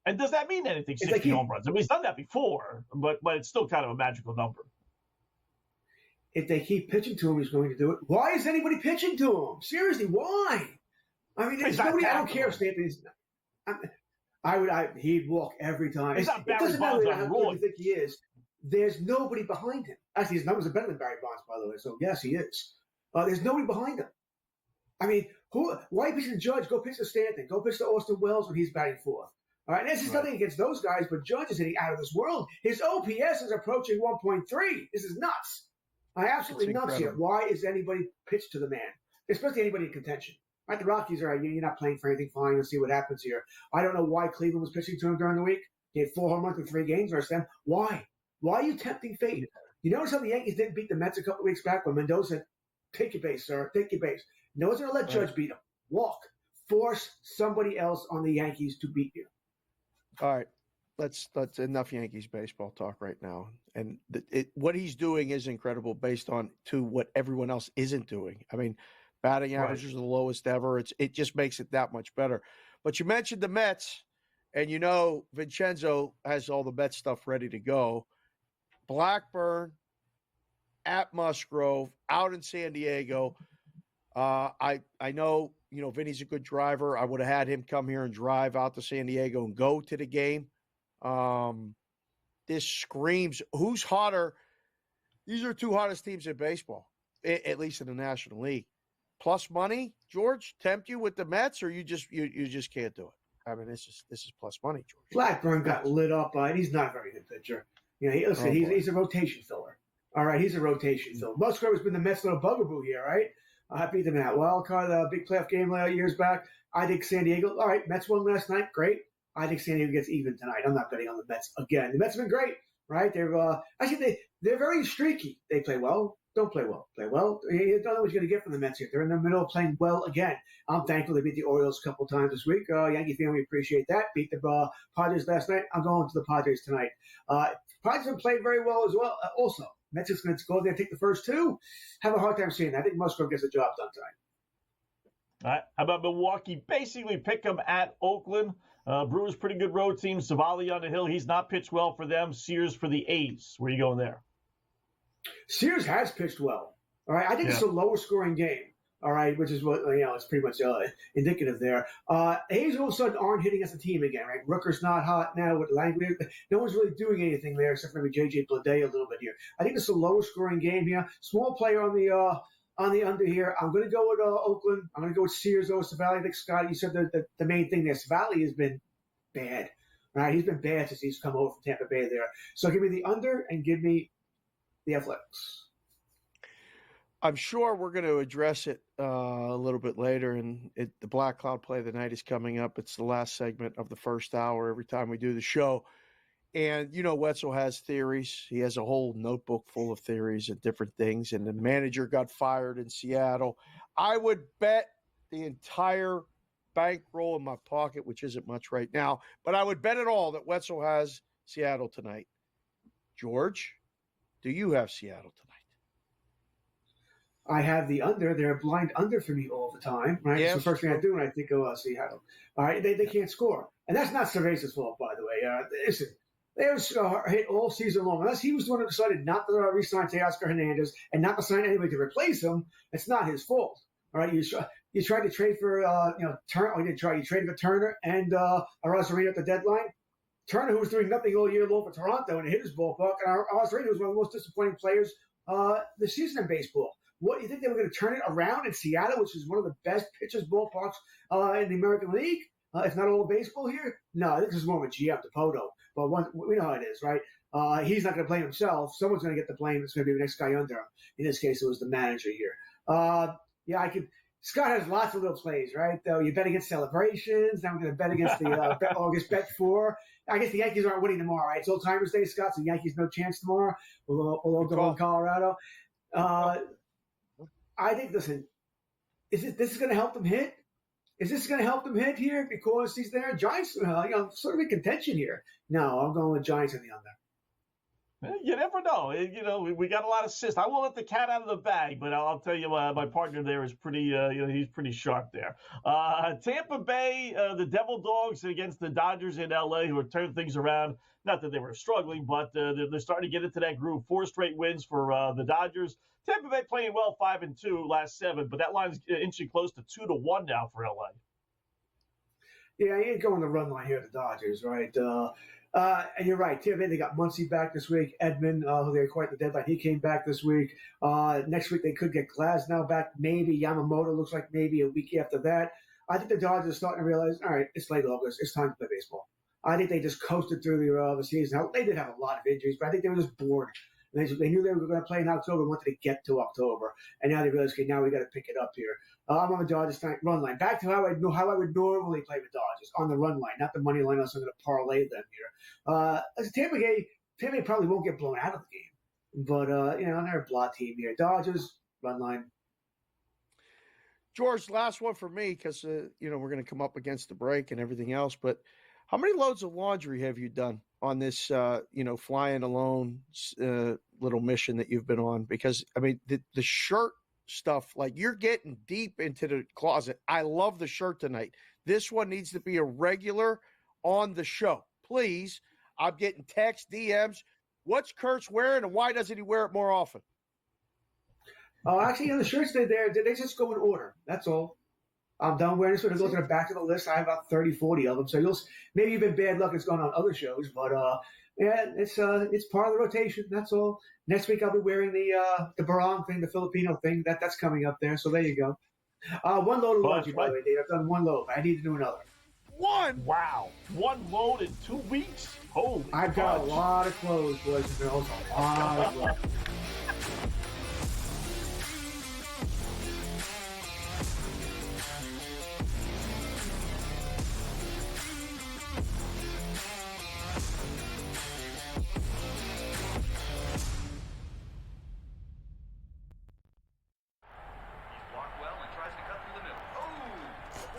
And does that mean anything, 60 home runs? I mean, he's done that before, but it's still kind of a magical number. If they keep pitching to him, he's going to do it. Why is anybody pitching to him? Seriously, why? I mean, there's nobody. I don't care if Stanton's. He'd walk every time. He's not Barry Bonds on the how good you think he is. There's nobody behind him. Actually, his numbers are better than Barry Bonds, by the way. So yes, he is. There's nobody behind him. I mean, why pitch to Judge? Go pitch to Stanton. Go pitch to Austin Wells when he's batting fourth. All right, and this is nothing against those guys, but Judge is hitting out of this world. His OPS is approaching 1.3. This is nuts. Absolutely nuts here. Why is anybody pitched to the man, especially anybody in contention? Right, the Rockies are, you're not playing for anything. Fine, let's see what happens here. I don't know why Cleveland was pitching to him during the week. He had 4 home runs in 3 games versus them. Why? Why are you tempting fate? You notice how the Yankees didn't beat the Mets a couple weeks back when Mendoza said, "Take your base, sir. Take your base." No one's going to let Judge beat him. Walk. Force somebody else on the Yankees to beat you. All right. That's enough Yankees baseball talk right now. And what he's doing is incredible based on to what everyone else isn't doing. I mean, batting averages are the lowest ever. It just makes it that much better. But you mentioned the Mets, and Vincenzo has all the Mets stuff ready to go. Blackburn, at Musgrove, out in San Diego. I know, Vinny's a good driver. I would have had him come here and drive out to San Diego and go to the game. This screams, who's hotter? These are 2 hottest teams in baseball, at least in the National League. Plus money, George, tempt you with the Mets, or you just can't do it? I mean, this is plus money, George. Blackburn got lit up by it. He's not a very good pitcher. He's a rotation filler. All right, he's a rotation filler. Musgrove has been the Mets' little bugaboo here, right? I beat them in that wild card, big playoff game years back. I think San Diego. All right, Mets won last night. Great. I think San Diego gets even tonight. I'm not betting on the Mets again. The Mets have been great, right? They're very streaky. They play well, don't play well. Play well. You don't know what you're going to get from the Mets here. They're in the middle of playing well again. I'm thankful they beat the Orioles a couple times this week. Yankee family appreciate that. Beat the Padres last night. I'm going to the Padres tonight. Padres have played very well as well. Also, Mets is going to go there and take the first 2. Have a hard time seeing that. I think Musgrove gets the job done tonight. All right. How about Milwaukee? Basically pick them at Oakland. Brewers, pretty good road team. Savali on the hill. He's not pitched well for them. Sears for the A's. Where are you going there? Sears has pitched well. All right. I think it's a lower scoring game. All right, which is what, it's pretty much indicative there. A's all of a sudden aren't hitting as a team again, right? Rooker's not hot now with Langley. No one's really doing anything there except for maybe J.J. Bleday a little bit here. I think it's a lower scoring game here. Small player on the under here. I'm going to go with Oakland. I'm going to go with Sears over Savali. I think, Scott, you said the main thing there. Savali has been bad, right? He's been bad since he's come over from Tampa Bay there. So give me the under and give me the Athletics. I'm sure we're going to address it a little bit later, and the Black Cloud Play of the Night is coming up. It's the last segment of the first hour every time we do the show. And, Wetzel has theories. He has a whole notebook full of theories and different things, and the manager got fired in Seattle. I would bet the entire bankroll in my pocket, which isn't much right now, but I would bet it all that Wetzel has Seattle tonight. George, do you have Seattle tonight? I have the under. They're a blind under for me all the time, right? Yes. So the first thing I do when I think of Seattle. All right, they can't score. And that's not Cerveza's fault, by the way. Listen, they were hit all season long. Unless he was the one who decided not to re-sign Teoscar Hernandez and not to sign anybody to replace him, it's not his fault. All right, you tried to trade for, Turner. You traded for Turner and Arozarena at the deadline. Turner, who was doing nothing all year long for Toronto and hit his ballpark, and Arozarena was one of the most disappointing players this season in baseball. What, you think they were going to turn it around in Seattle, which is one of the best pitchers ballparks in the American League, if not all of baseball here? No, I think this is more of a GM Dipoto. But we know how it is, right? He's not going to blame himself. Someone's going to get the blame. It's going to be the next guy under him. In this case, it was the manager here. Scott has lots of little plays, right? Though you bet against celebrations. Now I'm going to bet against the August bet 4. I guess the Yankees aren't winning tomorrow, right? It's Old Timers Day, Scott, so Yankees no chance tomorrow. We'll go in Colorado. I think, listen, this is going to help them hit? Is this going to help them hit here because he's there? Giants, sort of in contention here. No, I'm going with Giants in the under. You never know. We got a lot of assists. I won't let the cat out of the bag, but I'll tell you, my partner there is pretty, he's pretty sharp there. Tampa Bay, the Devil Dogs against the Dodgers in L.A., who have turned things around. Not that they were struggling, but they're starting to get into that groove. 4 straight wins for the Dodgers. Tampa Bay playing well, 5-2 last 7, but that line's inching close to 2-1 now for LA. Yeah, you ain't going the run line here, the Dodgers, right? And you're right, Tampa Bay, they got Muncy back this week. Edmund, who they acquired the deadline, he came back this week. Next week they could get Glasnow back, maybe. Yamamoto looks like maybe a week after that. I think the Dodgers are starting to realize, all right, it's late August, it's time to play baseball. I think they just coasted through the season. Now, they did have a lot of injuries, but I think they were just bored. And they knew they were going to play in October and wanted to get to October. And now they realize, okay, now we got to pick it up here. I'm on the Dodgers run line. Back to how I would normally play the Dodgers, on the run line, not the money line. So I'm going to parlay them here. Tampa Bay probably won't get blown out of the game. But, they're a blot team here. Dodgers, run line. George, last one for me because, we're going to come up against the break and everything else. But how many loads of laundry have you done on this, flying alone little mission that you've been on? Because, the shirt stuff, like you're getting deep into the closet. I love the shirt tonight. This one needs to be a regular on the show. Please. I'm getting texts, DMs. What's Kurtz wearing and why doesn't he wear it more often? Actually, the shirts they just go in order. That's all. I'm done wearing this one. Go to the back of the list. I have about 30, 40 of them. So maybe you've been bad luck. It's going on other shows, but it's part of the rotation. That's all. Next week I'll be wearing the barong thing, the Filipino thing. That's coming up there. So there you go. One load of laundry, by the way, Dave. I've done one load. I need to do another. One? Wow. 1 load in 2 weeks? Holy I've got a lot of clothes, boys and girls. A lot of clothes.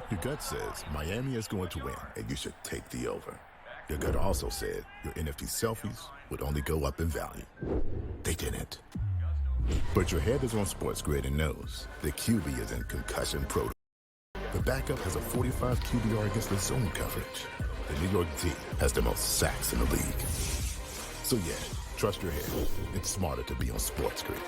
Your gut says Miami is going to win, and you should take the over. Your gut also said your NFT selfies would only go up in value. They didn't. But your head is on SportsGrid and knows the QB is in concussion protocol. The backup has a 45 QBR against the zone coverage. the New York team has the most sacks in the league. So yeah, trust your head. It's smarter to be on SportsGrid.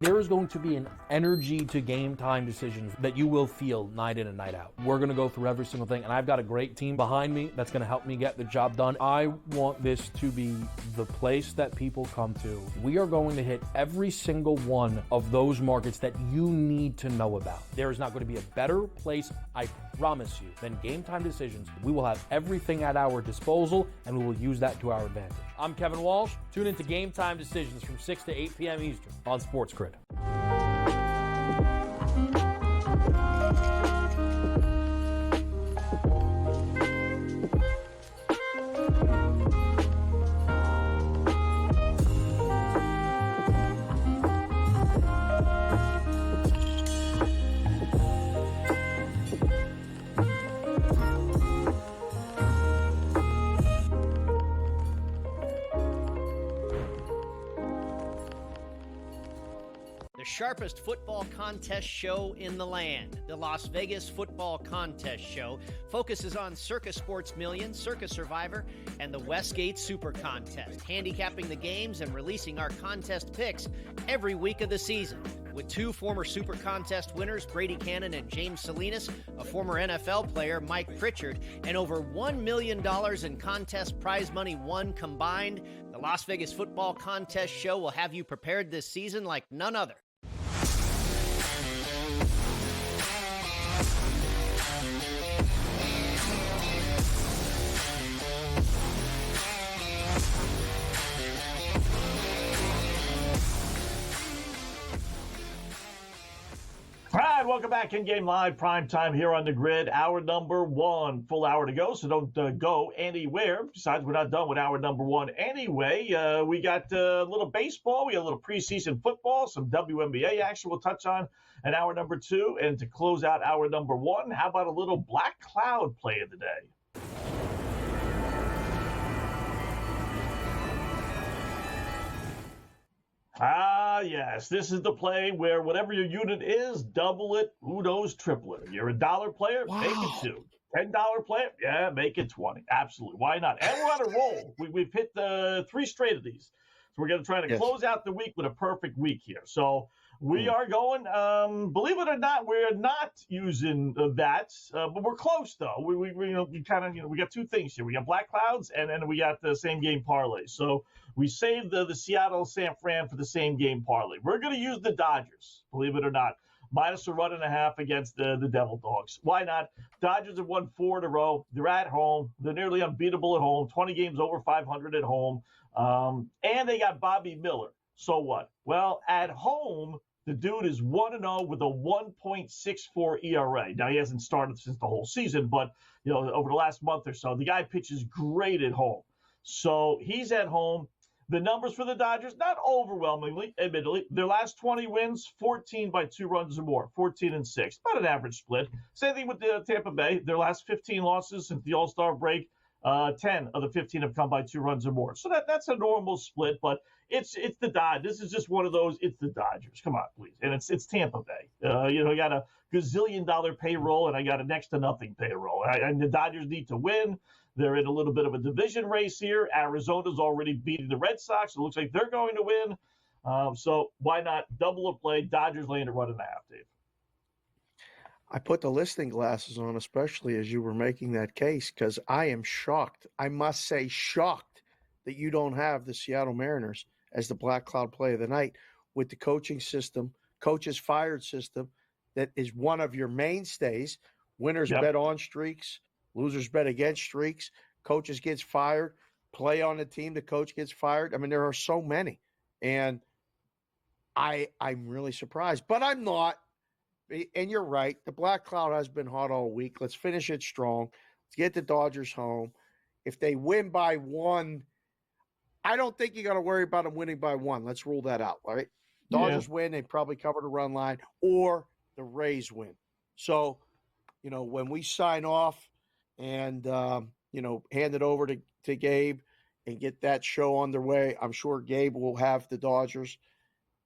There is going to be an energy to game time decisions that you will feel night in and night out. We're going to go through every single thing, and I've got a great team behind me that's going to help me get the job done. I want this to be the place that people come to. We are going to hit every single one of those markets that you need to know about. There is not going to be a better place, I promise you, than Game Time Decisions. We will have everything at our disposal, and we will use that to our advantage. I'm Kevin Walsh. Tune into Game Time Decisions from 6 to 8 p.m. Eastern on SportsGrid. The sharpest football contest show in the land, the Las Vegas Football Contest Show, focuses on Circus Sports Million, Circus Survivor, and the Westgate Super Contest, handicapping the games and releasing our contest picks every week of the season. With two former Super Contest winners, Brady Cannon and James Salinas, a former NFL player, Mike Pritchard, and over $1 million in contest prize money won combined, the Las Vegas Football Contest Show will have you prepared this season like none other. All right, welcome back. InGame Live, prime time here on the grid. Hour number one, full hour to go, so don't go anywhere. Besides, we're not done with hour number one anyway. We got a little baseball. We got a little preseason football, some WNBA action we'll touch on in hour number two. And to close out hour number one, how about a little Black Cloud play of the day? Ah, yes. This is the play where whatever your unit is, double it, who knows, triple it. If you're a $1 player, make it $2. $10 player, yeah, make it 20. Absolutely. Why not? And we're on a roll. We've hit 3 straight of these. So we're going to try to close out the week with a perfect week here. So we are going, believe it or not, we're not using that, but we're close though. We got 2 things here. We got Black Clouds and then we got the same game parlay. So we saved the Seattle San Fran for the same game parlay. We're going to use the Dodgers, believe it or not, minus a 1.5 against the Devil Dogs. Why not? Dodgers have won 4 in a row. They're at home. They're nearly unbeatable at home. 20 games over 500 at home. And they got Bobby Miller. So what? Well, at home, the dude is 1-0 with a 1.64 ERA. Now, he hasn't started since the whole season, but over the last month or so, the guy pitches great at home. So he's at home. The numbers for the Dodgers, not overwhelmingly, admittedly. Their last 20 wins, 14 by 2 runs or more, 14-6. About an average split. Same thing with the Tampa Bay. Their last 15 losses since the All-Star break, 10 of the 15 have come by 2 runs or more. So that's a normal split, but it's the Dodgers. This is just one of those, it's the Dodgers. Come on, please. And it's Tampa Bay. You got a gazillion-dollar payroll, and I got a next to nothing payroll. And the Dodgers need to win. They're in a little bit of a division race here. Arizona's already beating the Red Sox. It looks like they're going to win. So why not double a play? Dodgers laying a 1.5, Dave. I put the listening glasses on, especially as you were making that case, because I am shocked. I must say shocked that you don't have the Seattle Mariners as the Black Cloud play of the night with the coaching system, coaches fired system that is one of your mainstays. Winners bet on streaks. Losers bet against streaks. Coaches gets fired. Play on the team. The coach gets fired. I mean, there are so many. And I'm really surprised. But I'm not. And you're right. The Black Cloud has been hot all week. Let's finish it strong. Let's get the Dodgers home. If they win by 1, I don't think you got to worry about them winning by 1. Let's rule that out, all right? Dodgers win. They probably cover the run line. Or the Rays win. So, when we sign off, and, hand it over to Gabe and get that show underway. I'm sure Gabe will have the Dodgers.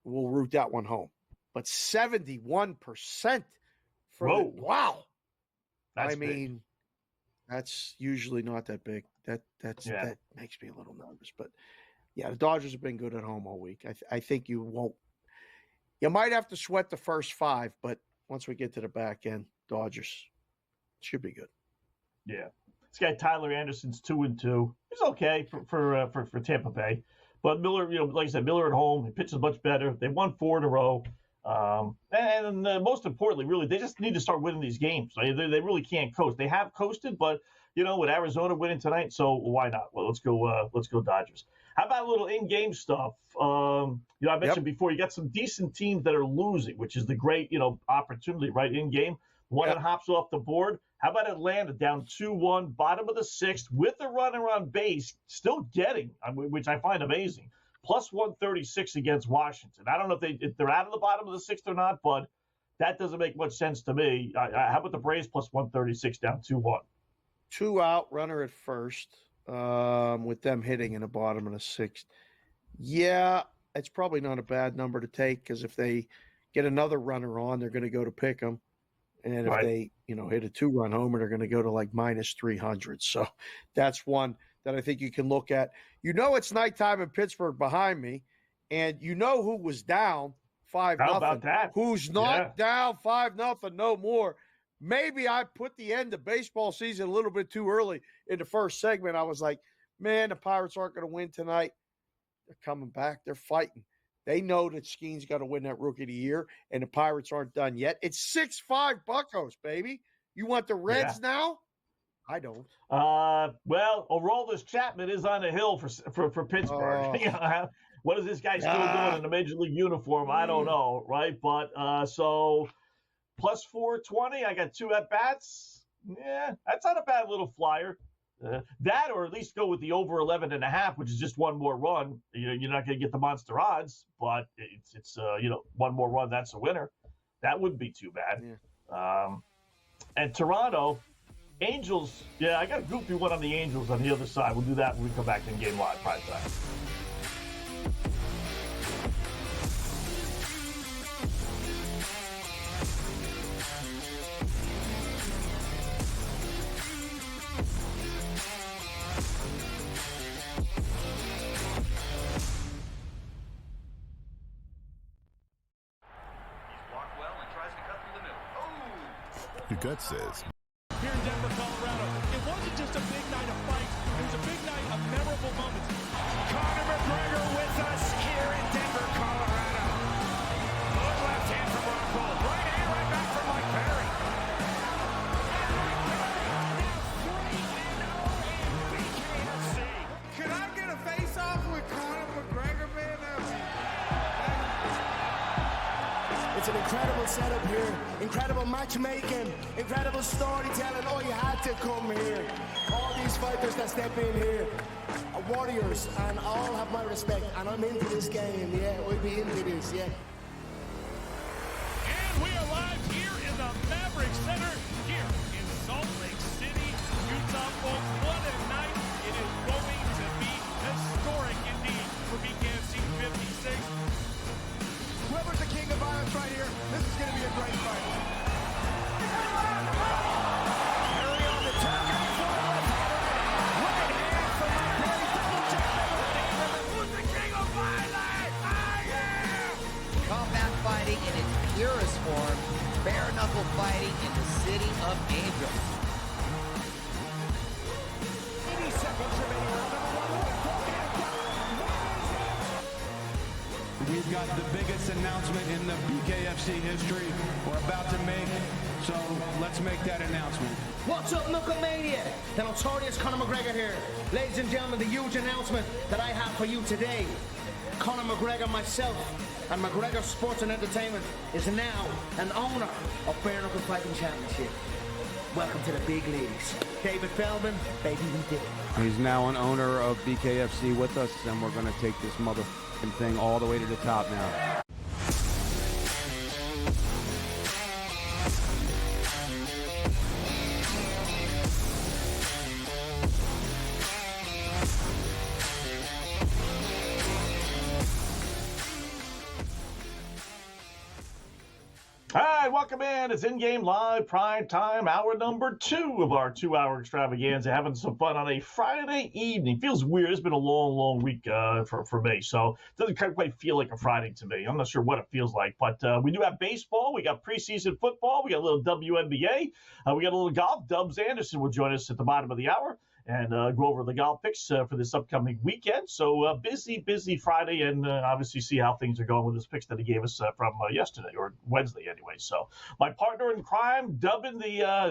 We'll root that one home. But 71% for wow. That's big. That's usually not that big. That makes me a little nervous. But yeah, the Dodgers have been good at home all week. I think you won't. You might have to sweat the first 5, but once we get to the back end, Dodgers should be good. Yeah, this guy Tyler Anderson's 2-2. He's okay for Tampa Bay, but Miller, like I said, Miller at home, he pitches much better. They won 4 in a row. And most importantly, really, they just need to start winning these games. They really can't coast. They have coasted, but with Arizona winning tonight, so why not? Well, let's go Dodgers. How about a little in-game stuff? I mentioned before, you got some decent teams that are losing, which is the great opportunity, right? In-game, one that hops off the board. How about Atlanta down 2-1, bottom of the 6th, with a runner on base, still getting, which I find amazing. Plus 136 against Washington. I don't know if they're out of the bottom of the 6th or not, but that doesn't make much sense to me. How about the Braves plus 136 down 2-1? 2 out, runner at first, with them hitting in the bottom of the 6th. Yeah, it's probably not a bad number to take because if they get another runner on, they're going to go to pick them. And if they, hit a 2-run homer, they're going to go to like minus 300. So that's one that I think you can look at. It's nighttime in Pittsburgh behind me, and who was down 5-0. How about that? Who's not down 5-0 no more. Maybe I put the end of baseball season a little bit too early in the first segment. I was like, man, the Pirates aren't going to win tonight. They're coming back. They're fighting. They know that Skeen's got to win that Rookie of the Year, and the Pirates aren't done yet. It's 6-5 Buccos, baby. You want the Reds now? I don't. Well, Aroldis Chapman is on the hill for Pittsburgh. What is this guy still doing in a Major League uniform? I don't know, right? But so plus 420, I got 2 at-bats. Yeah, that's not a bad little flyer. That, or at least go with the over 11.5, which is just one more run. You're not going to get the monster odds, but it's one more run, that's a winner. That wouldn't be too bad. Yeah. And Toronto, Angels, I got a goofy one on the Angels on the other side. We'll do that when we come back to InGame Live, PrimeTime. Your gut says. Here in Denver, Colorado, it wasn't just a big night of fights. It was a big night of memorable moments. Conor McGregor with us here in Denver, Colorado. Good left hand from Rockhold. Right hand right back from Mike Perry. Could I get a face-off with Conor McGregor, man? It's an incredible setup here, incredible matchmaking, incredible storytelling. Oh, you had to come here. All these fighters that step in here are warriors, and all have my respect. And I'm into this game, we'll be into this, And we are live here in the Maverick Center, here in Salt Lake City, Utah, folks. What a night. It is going to be historic indeed for BKFC 56. Whoever's the king of violence right here, this is going to be a great fight. Perry on the target for left-hander. Right hand from Mike Perry. Double check. Who's the king of violence? I am! Combat fighting in its purest form. Bare knuckle fighting in the city of angels. 80 seconds remaining. We've got the biggest announcement in the BKFC history we're about to make, so let's make that announcement. What's up, Knucklemania? The notorious Conor McGregor here. Ladies and gentlemen, the huge announcement that I have for you today. Conor McGregor, myself, and McGregor Sports and Entertainment is now an owner of Bare Knuckle Fighting Championship. Welcome to the big leagues. David Feldman, baby, we did it. He's now an owner of BKFC with us, and we're going to take this mother thing all the way to the top now. right, welcome in. It's InGame Live Prime Time, hour number 2 of our 2-hour extravaganza. Having some fun on a Friday evening. Feels weird. It's been a long, long week for me, so it doesn't quite feel like a Friday to me. I'm not sure what it feels like, but we do have baseball. We got preseason football. We got a little WNBA. We got a little golf. Dubs Anderson will join us at the bottom of the hour and go over the golf picks for this upcoming weekend. So busy Friday, and obviously see how things are going with his picks that he gave us from yesterday, or Wednesday anyway. So my partner in crime, dubbing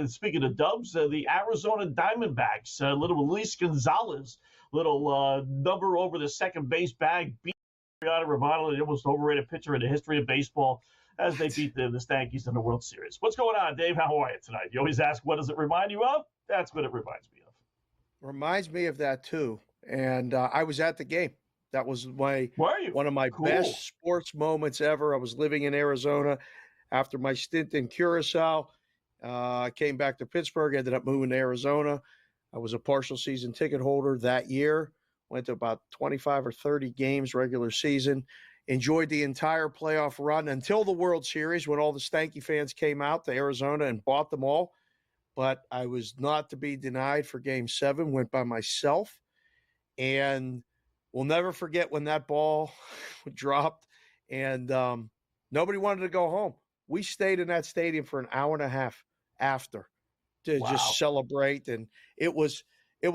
speaking of Dubs, the Arizona Diamondbacks, little Luis Gonzalez, little number over the second base bag, beat Adriana Romano, the most overrated pitcher in the history of baseball, as they beat the Stankies in the World Series. What's going on, Dave? How are you tonight? You always ask, what does it remind you of? That's what it reminds me of. Reminds me of that too. And I was at the game. That was one of my best sports moments ever. I was living in Arizona after my stint in Curacao. I came back to Pittsburgh, ended up moving to Arizona. I was a partial season ticket holder that year. Went to about 25 or 30 games regular season. Enjoyed the entire playoff run until the World Series, when all the Stanky fans came out to Arizona and bought them all. But I was not to be denied for Game 7, went by myself. And we'll never forget when that ball dropped and nobody wanted to go home. We stayed in that stadium for an hour and a half after to just celebrate. And it was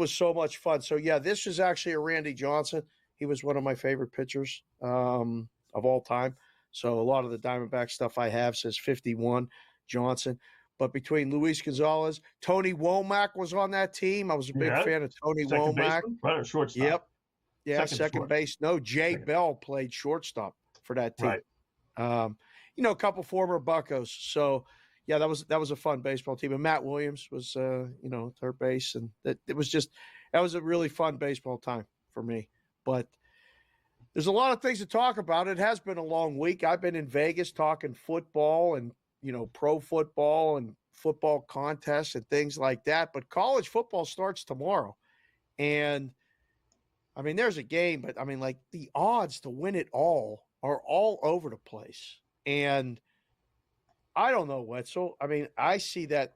so much fun. So, yeah, this is actually a Randy Johnson. He was one of my favorite pitchers of all time. So a lot of the Diamondback stuff I have says 51 Johnson. But between Luis Gonzalez, Tony Womack was on that team. I was a big fan of Tony Womack. Right, or shortstop. Yep. Yeah, second base. No, Jay Bell played shortstop for that team. Right. A couple former Buccos. So, yeah, that was a fun baseball team. And Matt Williams was, third base. And that was a really fun baseball time for me. But there's a lot of things to talk about. It has been a long week. I've been in Vegas talking football and pro football and football contests and things like that. But college football starts tomorrow. And, there's a game, but, the odds to win it all are all over the place. And I don't know, Wetzel. I see that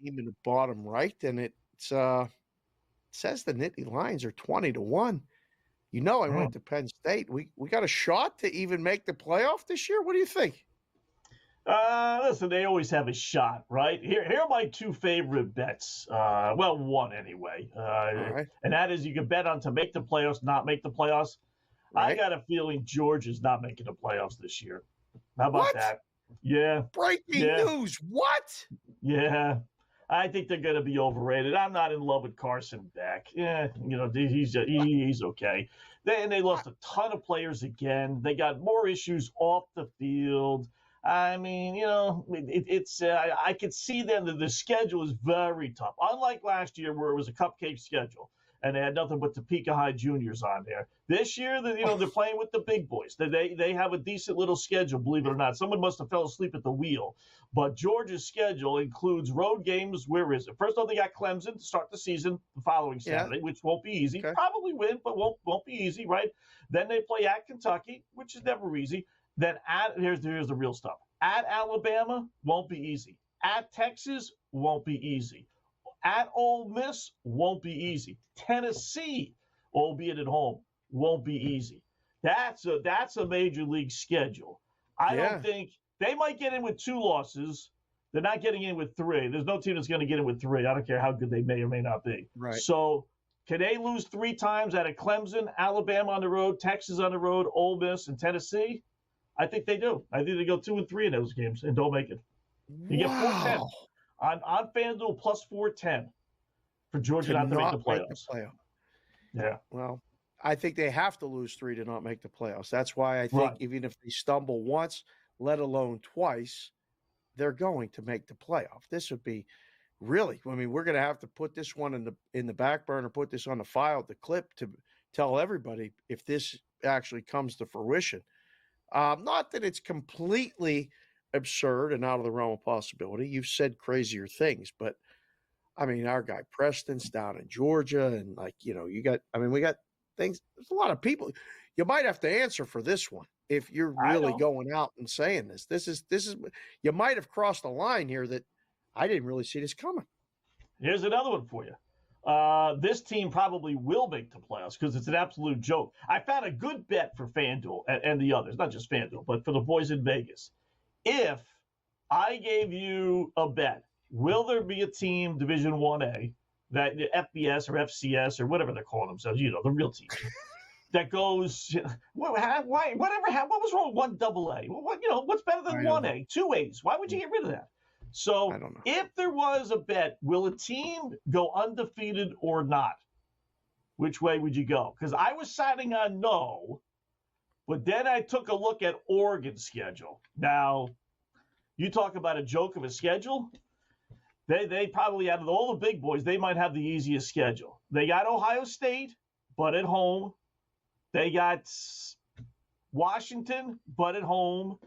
team in the bottom right, and it says the Nittany Lions are 20-1. I went to Penn State. We got a shot to even make the playoff this year? What do you think? Listen, they always have a shot, right? Here are my two favorite bets. One anyway. Right. And that is you can bet on to make the playoffs, not make the playoffs. Right. I got a feeling Georgia's not making the playoffs this year. How about that? Yeah. Breaking news. What? Yeah. I think they're going to be overrated. I'm not in love with Carson Beck. Yeah, he's okay. They lost a ton of players again. They got more issues off the field. I could see them. The schedule is very tough. Unlike last year where it was a cupcake schedule and they had nothing but Topeka High juniors on there. This year, they're playing with the big boys. They have a decent little schedule, believe it or not. Someone must have fell asleep at the wheel. But Georgia's schedule includes road games. Where is it? First off, they got Clemson to start the season the following Saturday, which won't be easy. Okay. Probably win, but won't be easy, right? Then they play at Kentucky, which is never easy. Then here's the real stuff. At Alabama, won't be easy. At Texas, won't be easy. At Ole Miss, won't be easy. Tennessee, albeit at home, won't be easy. That's a major league schedule. I don't think they might get in with 2 losses. They're not getting in with 3. There's no team that's going to get in with 3. I don't care how good they may or may not be. Right. So can they lose 3 times out of Clemson, Alabama on the road, Texas on the road, Ole Miss, and Tennessee? I think they do. I think they go 2-3 in those games and don't make it. You get 410 on FanDuel plus 410 for Georgia not to make the playoffs. Yeah. Well, I think they have to lose 3 to not make the playoffs. That's why I think even if they stumble once, let alone twice, they're going to make the playoff. This would be really. We're going to have to put this one in the back burner, put this on the file, the clip to tell everybody if this actually comes to fruition. Not that it's completely absurd and out of the realm of possibility. You've said crazier things, but our guy Preston's down in Georgia, and we got things. There's a lot of people. You might have to answer for this one. if you're really going out and saying this. This is you might have crossed a line here that I didn't really see this coming. Here's another one for you. This team probably will make the playoffs because it's an absolute joke. I found a good bet for FanDuel and the others, not just FanDuel, but for the boys in Vegas. If I gave you a bet, will there be a team Division 1A, that FBS or FCS or whatever they're calling themselves, the real team, that goes, what was wrong with 1AA? What's better than 1A, 2As? Why would you get rid of that? So if there was a bet, will a team go undefeated or not? Which way would you go? Because I was signing on no, but then I took a look at Oregon's schedule. Now, you talk about a joke of a schedule. They probably, out of all the big boys, they might have the easiest schedule. They got Ohio State, but at home. They got Washington, but at home.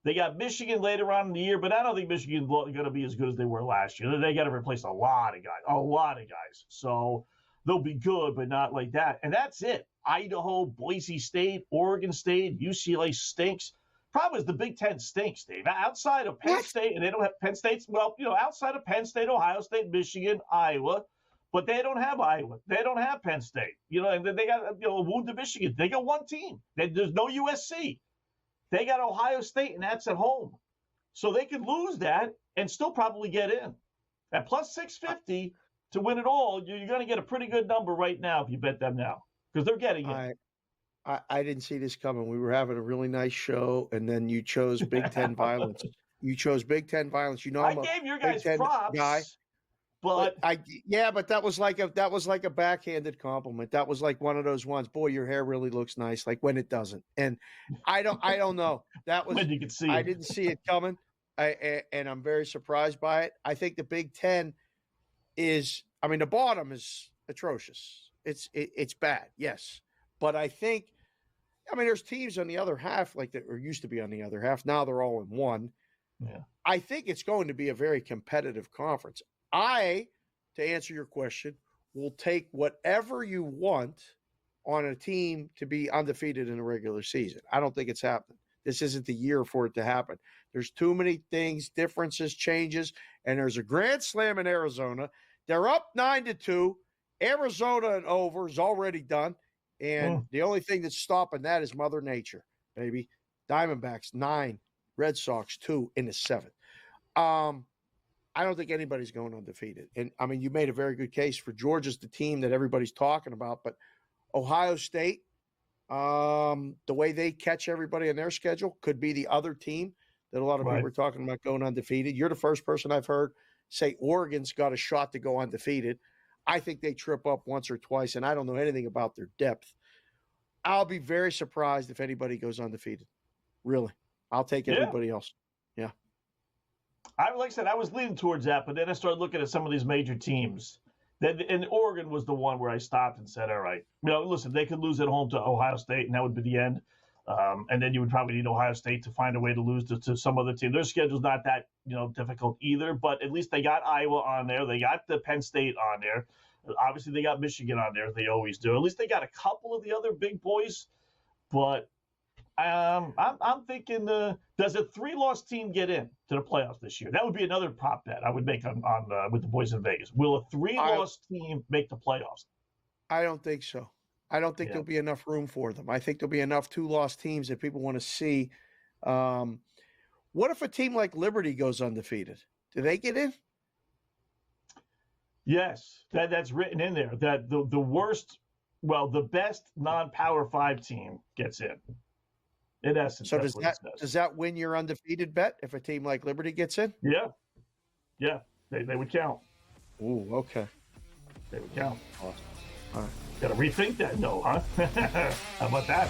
They got Michigan later on in the year, but I don't think Michigan's going to be as good as they were last year. They got to replace a lot of guys. So they'll be good, but not like that. And that's it. Idaho, Boise State, Oregon State, UCLA stinks. Problem is the Big Ten stinks, Dave. Outside of Penn State, and they don't have Penn State's, outside of Penn State, Ohio State, Michigan, Iowa, but they don't have Iowa. They don't have Penn State. And they got, a wounded Michigan. They got one team. There's no USC. They got Ohio State, and that's at home. So they could lose that and still probably get in. At plus 650 to win it all, you're going to get a pretty good number right now if you bet them now because they're getting it. I didn't see this coming. We were having a really nice show, and then you chose Big Ten violence. You chose Big Ten violence. I gave your guys props, guy, but but that was like a backhanded compliment. That was like one of those ones. Boy, your hair really looks nice. Like when it doesn't. And I don't know. That was when you could see. I didn't see it coming. And I'm very surprised by it. I think the Big Ten is. I mean, the bottom is atrocious. It's bad. Yes. But I think, there's teams on the other half like that, or used to be on the other half. Now they're all in one. Yeah. I think it's going to be a very competitive conference. To answer your question, will take whatever you want on a team to be undefeated in a regular season. I don't think it's happening. This isn't the year for it to happen. There's too many things, differences, changes, and there's a grand slam in Arizona. They're up 9-2. Arizona and over is already done. And the only thing that's stopping that is Mother Nature, baby. Diamondbacks 9, Red Sox 2 in the 7th. I don't think anybody's going undefeated. And you made a very good case for Georgia's the team that everybody's talking about, but Ohio State, the way they catch everybody on their schedule could be the other team that a lot of people are talking about going undefeated. You're the first person I've heard say Oregon's got a shot to go undefeated. I think they trip up once or twice, and I don't know anything about their depth. I'll be very surprised if anybody goes undefeated. Really. I'll take everybody else. Yeah. Like I said, I was leaning towards that, but then I started looking at some of these major teams. And Oregon was the one where I stopped and said, all right, listen, they could lose at home to Ohio State, and that would be the end. And then you would probably need Ohio State to find a way to lose to some other team. Their schedule's not that difficult either, but at least they got Iowa on there. They got the Penn State on there. Obviously, they got Michigan on there. They always do. At least they got a couple of the other big boys. But I'm thinking, does a 3-loss team get in to the playoffs this year? That would be another prop bet I would make on with the boys in Vegas. Will a 3-loss team make the playoffs? I don't think so. I don't think there'll be enough room for them. I think there'll be enough 2-loss teams that people want to see. What if a team like Liberty goes undefeated? Do they get in? Yes, that's written in there. That the best non-Power 5 team gets in. In essence, so does that win your undefeated bet if a team like Liberty gets in? Yeah, they would count. Ooh, okay. They would count. Awesome. All right. Got to rethink that, huh? How about that?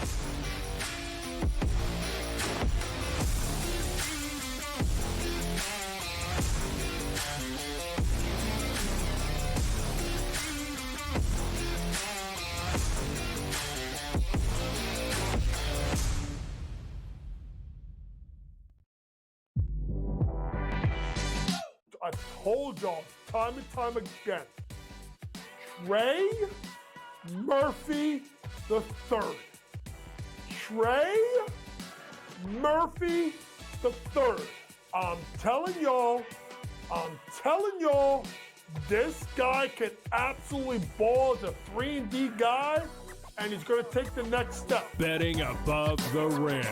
I've told y'all time and time again, Trey Murphy III. Trey Murphy the third. I'm telling y'all, this guy can absolutely ball as a 3-and-D guy, and he's going to take the next step. Betting above the rim,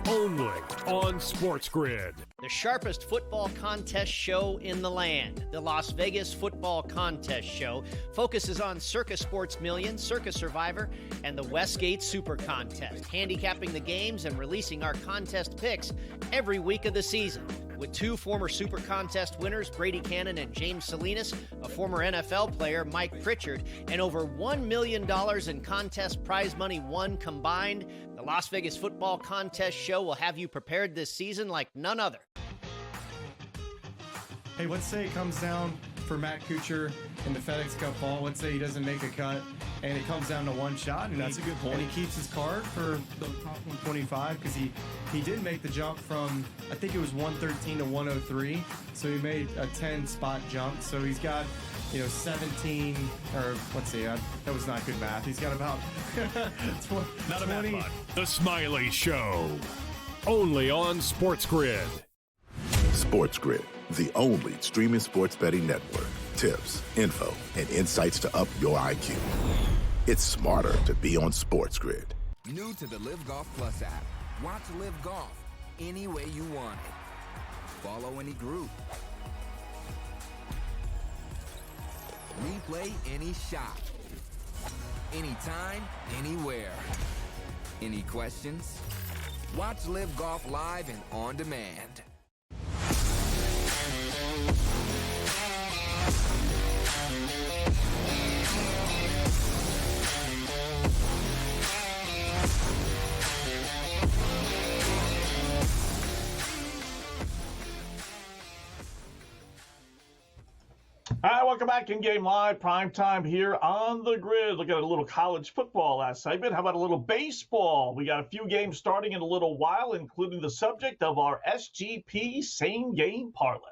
only on SportsGrid. The sharpest football contest show in the land, the Las Vegas Football Contest Show, focuses on Circus Sports Million, Circus Survivor, and the Westgate Super Contest, handicapping the games and releasing our contest picks every week of the season. With 2 former Super Contest winners, Brady Cannon and James Salinas, a former NFL player, Mike Pritchard, and over $1 million in contest prize money won combined, the Las Vegas Football Contest Show will have you prepared this season like none other. Hey, let's say it comes down for Matt Kuchar in the FedEx Cup fall. Let's say he doesn't make a cut, and it comes down to one shot. And That's a good point. And he keeps his card for the top 125 because he did make the jump from, I think it was 113 to 103. So he made a 10-spot jump. So he's got, 17, or let's see, that was not good math. He's got about Not a math bot. The Smiley Show, only on SportsGrid. SportsGrid, the only streaming sports betting network. Tips, info, and insights to up your IQ. It's smarter to be on SportsGrid. New to the Live Golf Plus app. Watch Live Golf any way you want it. Follow any group. Replay any shot. Anytime, anywhere. Any questions? Watch Live Golf live and on demand. All right, welcome back. InGame Live, PrimeTime here on the grid. Look at a little college football last segment. How about a little baseball? We got a few games starting in a little while, including the subject of our SGP Same Game Parlay.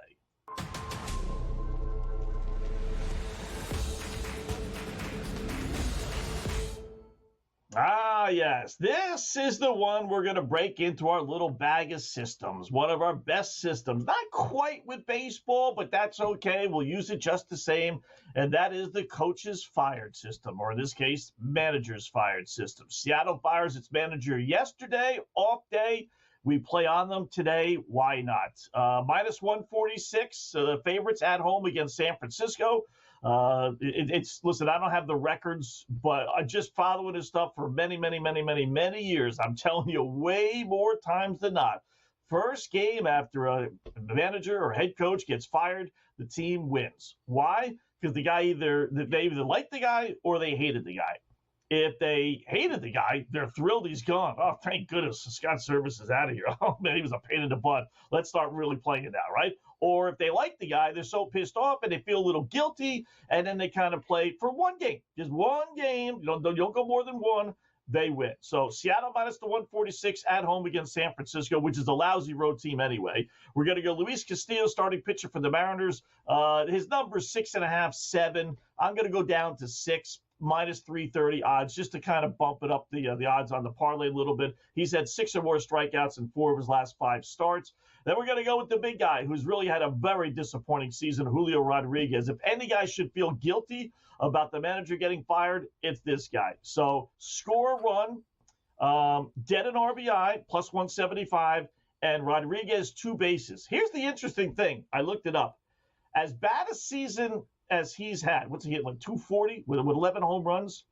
Ah, yes. This is the one we're going to break into our little bag of systems. One of our best systems. Not quite with baseball, but that's okay. We'll use it just the same. And that is the coaches fired system, or in this case, managers fired system. Seattle fires its manager yesterday, off day. We play on them today. Why not? Minus 146, the favorites at home against San Francisco. Listen, I don't have the records, but I just following this stuff for many years. I'm telling you, way more times than not. First game after a manager or head coach gets fired, the team wins. Why? Because they either liked the guy or they hated the guy. If they hated the guy, they're thrilled he's gone. Oh, thank goodness Scott Service is out of here. Oh, man, he was a pain in the butt. Let's start really playing it out, right? Or if they like the guy, they're so pissed off and they feel a little guilty, and then they kind of play for one game. Just one game. You don't go more than one. They win. So Seattle minus the 146 at home against San Francisco, which is a lousy road team anyway. We're going to go Luis Castillo, starting pitcher for the Mariners. His number is 6.5, 7. I'm going to go down to 6. Minus 330 odds, just to kind of bump it up the odds on the parlay a little bit. He's had 6 or more strikeouts in 4 of his last 5 starts. Then we're going to go with the big guy who's really had a very disappointing season, Julio Rodriguez. If any guy should feel guilty about the manager getting fired, it's this guy. So score a run, get an RBI, plus 175, and Rodriguez 2 bases. Here's the interesting thing. I looked it up. As bad a season as he's had, what's he hit, like 240 with 11 home runs?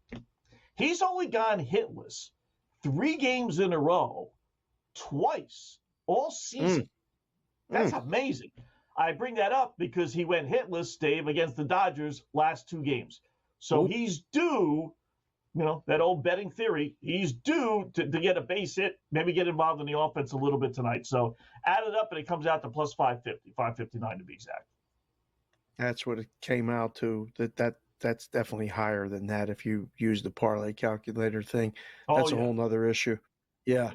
He's only gone hitless 3 games in a row, twice, all season. That's amazing. I bring that up because he went hitless, Dave, against the Dodgers last 2 games. So he's due, that old betting theory, he's due to get a base hit, maybe get involved in the offense a little bit tonight. So add it up and it comes out to plus 550, 559 to be exact. That's what it came out to. That's definitely higher than that if you use the parlay calculator thing. That's a whole nother issue. Yeah.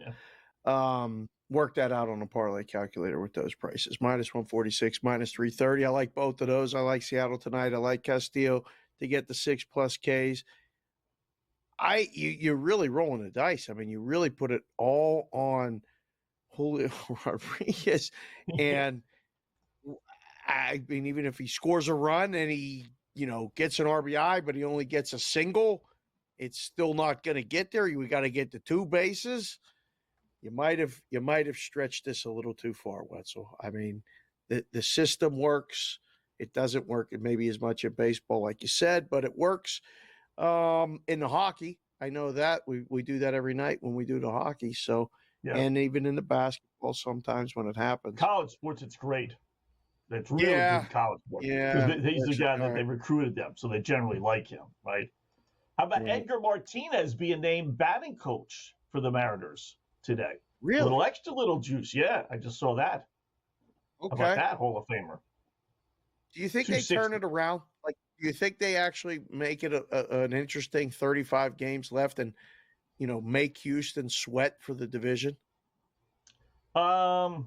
Work that out on a parlay calculator with those prices. Minus 146, minus 330. I like both of those. I like Seattle tonight. I like Castillo to get the 6+ Ks. You're really rolling the dice. I mean, you really put it all on Julio Rodriguez. And I mean, even if he scores a run and he, gets an RBI, but he only gets a single, it's still not going to get there. We got to get to 2 bases. You might have stretched this a little too far, Wetzel. I mean, the system works. It doesn't work maybe as much in baseball, like you said, but it works in the hockey. I know that we do that every night when we do the hockey. So, and even in the basketball, sometimes when it happens. College sports, it's great. It's really good college sports. Yeah, Because he's the guy that they recruited them, so they generally like him, right? How about Edgar Martinez being named batting coach for the Mariners today? Really? Little juice. Yeah, I just saw that. Okay. How about that, Hall of Famer? Do you think they turn it around? Like, do you think they actually make it an interesting 35 games left and, make Houston sweat for the division? No,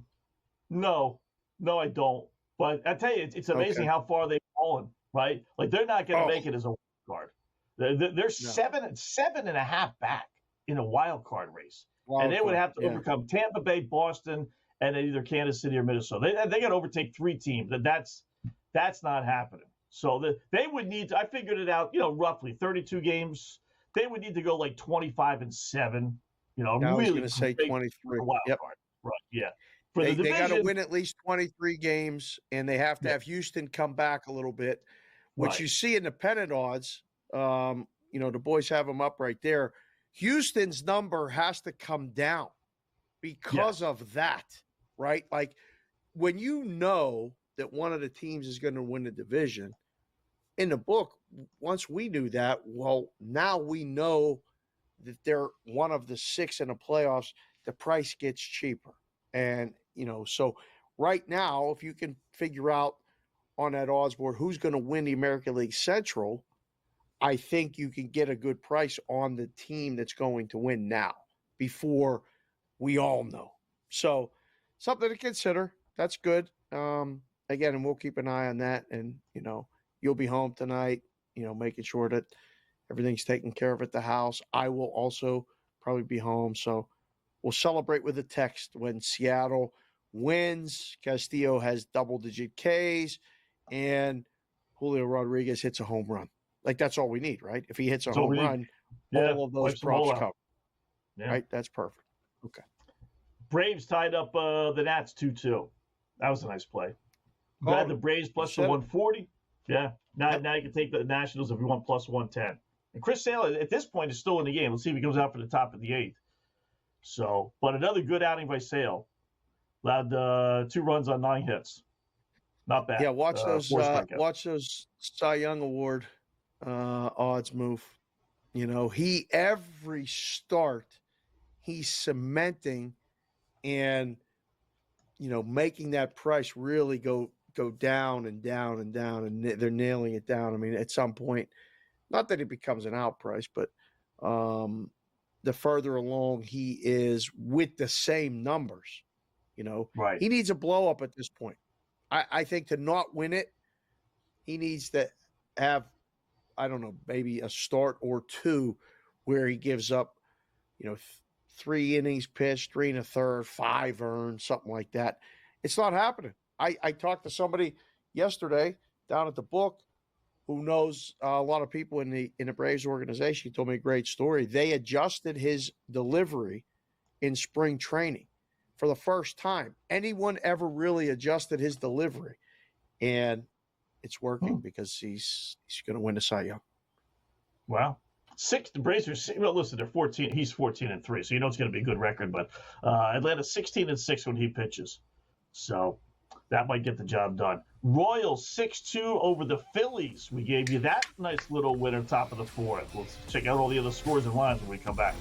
I don't. But I tell you, it's amazing how far they've fallen, right? Like, they're not going to make it as a wild card. They're 7.5 back in a wild card race. And they would have to overcome Tampa Bay, Boston, and either Kansas City or Minnesota. They got to overtake 3 teams. That's not happening. So they would need to, I figured it out, roughly 32 games. They would need to go like 25-7. I was going to say 23. Wild card. Right, yeah. They got to win at least 23 games, and they have to have Houston come back a little bit, which you see in the pennant odds. The boys have them up right there. Houston's number has to come down because of that, right? Like, when you know that one of the teams is going to win the division, in the book, once we knew that, well, now we know that they're one of the 6 in the playoffs, the price gets cheaper. And, so right now, if you can figure out on that odds board who's going to win the American League Central, I think you can get a good price on the team that's going to win now before we all know. So something to consider. That's good. Again, and we'll keep an eye on that. And, you'll be home tonight, making sure that everything's taken care of at the house. I will also probably be home. So we'll celebrate with a text when Seattle wins. Castillo has double-digit Ks, and Julio Rodriguez hits a home run. Like, that's all we need, right? If he hits a home run, all of those props cover. Yeah. Right? That's perfect. Okay. Braves tied up the Nats 2-2. That was a nice play. Glad the Braves plus the 140. Yeah. Now you can take the Nationals if you want plus 110. And Chris Sale, at this point, is still in the game. Let's see if he comes out for the top of the 8th. So, but another good outing by Sale. Allowed 2 runs on 9 hits. Not bad. Yeah, watch those Cy Young Award odds move. Every start he's cementing and making that price really go down and down and down, and they're nailing it down. I mean, at some point, not that it becomes an out price, but the further along he is with the same numbers, right. He needs a blow up at this point. I think to not win it, he needs to have, I don't know, maybe a start or 2 where he gives up, 3 innings pitched, 3 1/3, 5 earned, something like that. It's not happening. I talked to somebody yesterday down at the book who knows a lot of people in the Braves organization. He told me a great story. They adjusted his delivery in spring training for the first time. Anyone ever really adjusted his delivery, and it's working because he's going to win the Cy Young. Wow. The Braves are, well, listen, they're 14. He's 14-3, so it's going to be a good record. But Atlanta's 16-6 when he pitches, so that might get the job done. Royals 6-2 over the Phillies. We gave you that nice little winner, top of the 4th. We'll check out all the other scores and lines when we come back.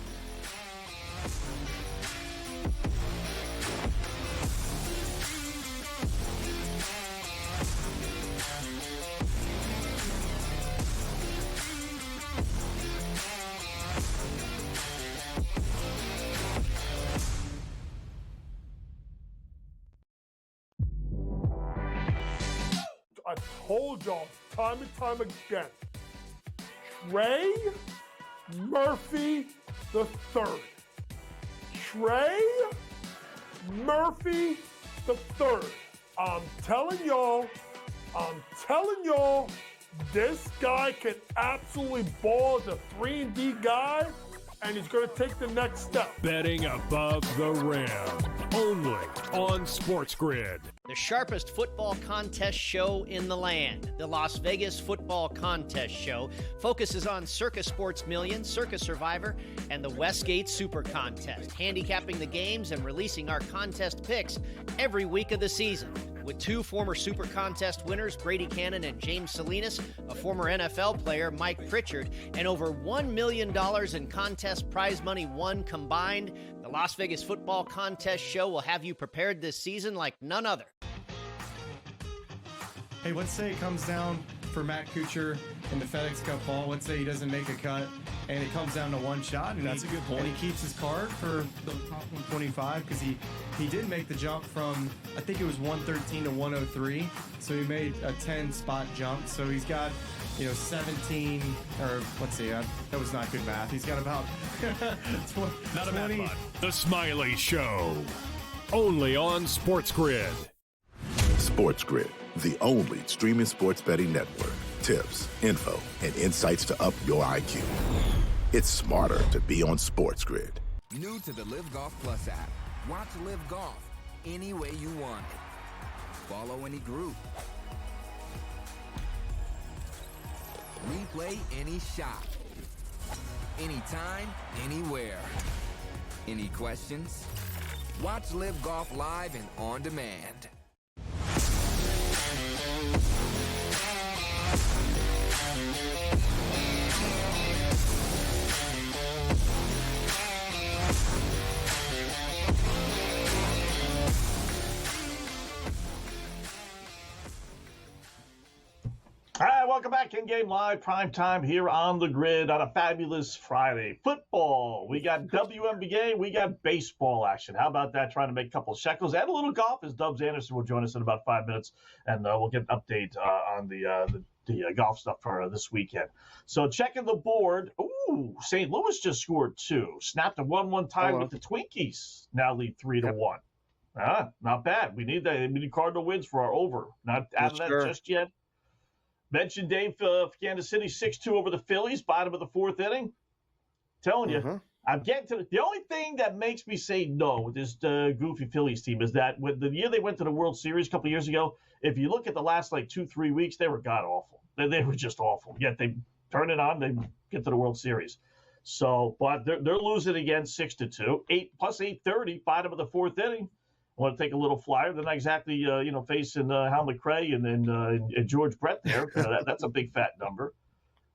I told y'all time and time again, Trey Murphy the third. Trey Murphy the third. I'm telling y'all, this guy can absolutely ball as a 3-and-D guy, and he's going to take the next step. Betting above the rim. Only on SportsGrid. The sharpest football contest show in the land, the Las Vegas Football Contest Show, focuses on Circa Sports Million, Circa Survivor, and the Westgate Super Contest, handicapping the games and releasing our contest picks every week of the season. With two former Super Contest winners, Brady Cannon and James Salinas, a former NFL player, Mike Pritchard, and over $1 million in contest prize money won combined, the Las Vegas Football Contest Show will have you prepared this season like none other. Hey, let's say it comes down for Matt Kuchar in the FedEx Cup ball. Let's say he doesn't make a cut, and it comes down to one shot. And that's a good point. And he keeps his card for the top 125 because he did make the jump from, I think it was 113 to 103. So he made a 10-spot jump. So he's got, 17, or let's see, that was not good math. He's got about Not a math bot. The Smiley Show. Only on SportsGrid. SportsGrid, the only streaming sports betting network. Tips, info, and insights to up your IQ. It's smarter to be on SportsGrid. New to the Live Golf Plus app. Watch Live Golf any way you want it. Follow any group. Replay any shot. Anytime, anywhere. Any questions? Watch Live Golf live and on demand. All right, welcome back. InGame Live, prime time here on the grid on a fabulous Friday. Football. We got WNBA. We got baseball action. How about that? Trying to make a couple of shekels and a little golf as Dubs Anderson will join us in about 5 minutes, and we'll get an update on the golf stuff for this weekend. So checking the board. Ooh, St. Louis just scored 2. Snapped a 1-1 tie with the Twinkies. Now lead 3-1. Not bad. We need that. We need Cardinal wins for our over. Not out of that just yet. Mentioned Dave Kansas City 6-2 over the Phillies, bottom of the 4th inning. Telling you, I'm getting to the only thing that makes me say no with this goofy Phillies team is that when the year they went to the World Series a couple of years ago, if you look at the last 2-3 weeks, they were god awful. They were just awful. Yet they turn it on, they get to the World Series. So, but they're losing again 6-2, 8 plus 8:30, bottom of the 4th inning. I want to take a little flyer. They're not exactly, facing Hal McRae and George Brett there. That's a big fat number.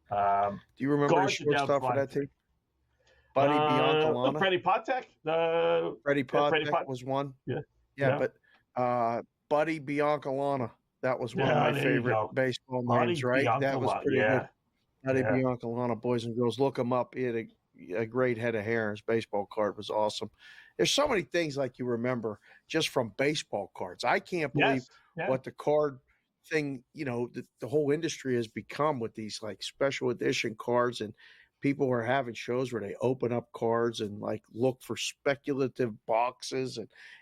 Do you remember the shortstop for that team? Buddy Biancalana? Freddie Patek? Freddie Patek was one. Yeah. But Buddy Biancalana, that was one of my favorite baseball names, right? That was pretty good. Buddy Biancalana, boys and girls, look him up. He had a great head of hair. His baseball card was awesome. There's so many things like you remember just from baseball cards. I can't believe what the card thing, the whole industry has become with these special edition cards, and people are having shows where they open up cards and look for speculative boxes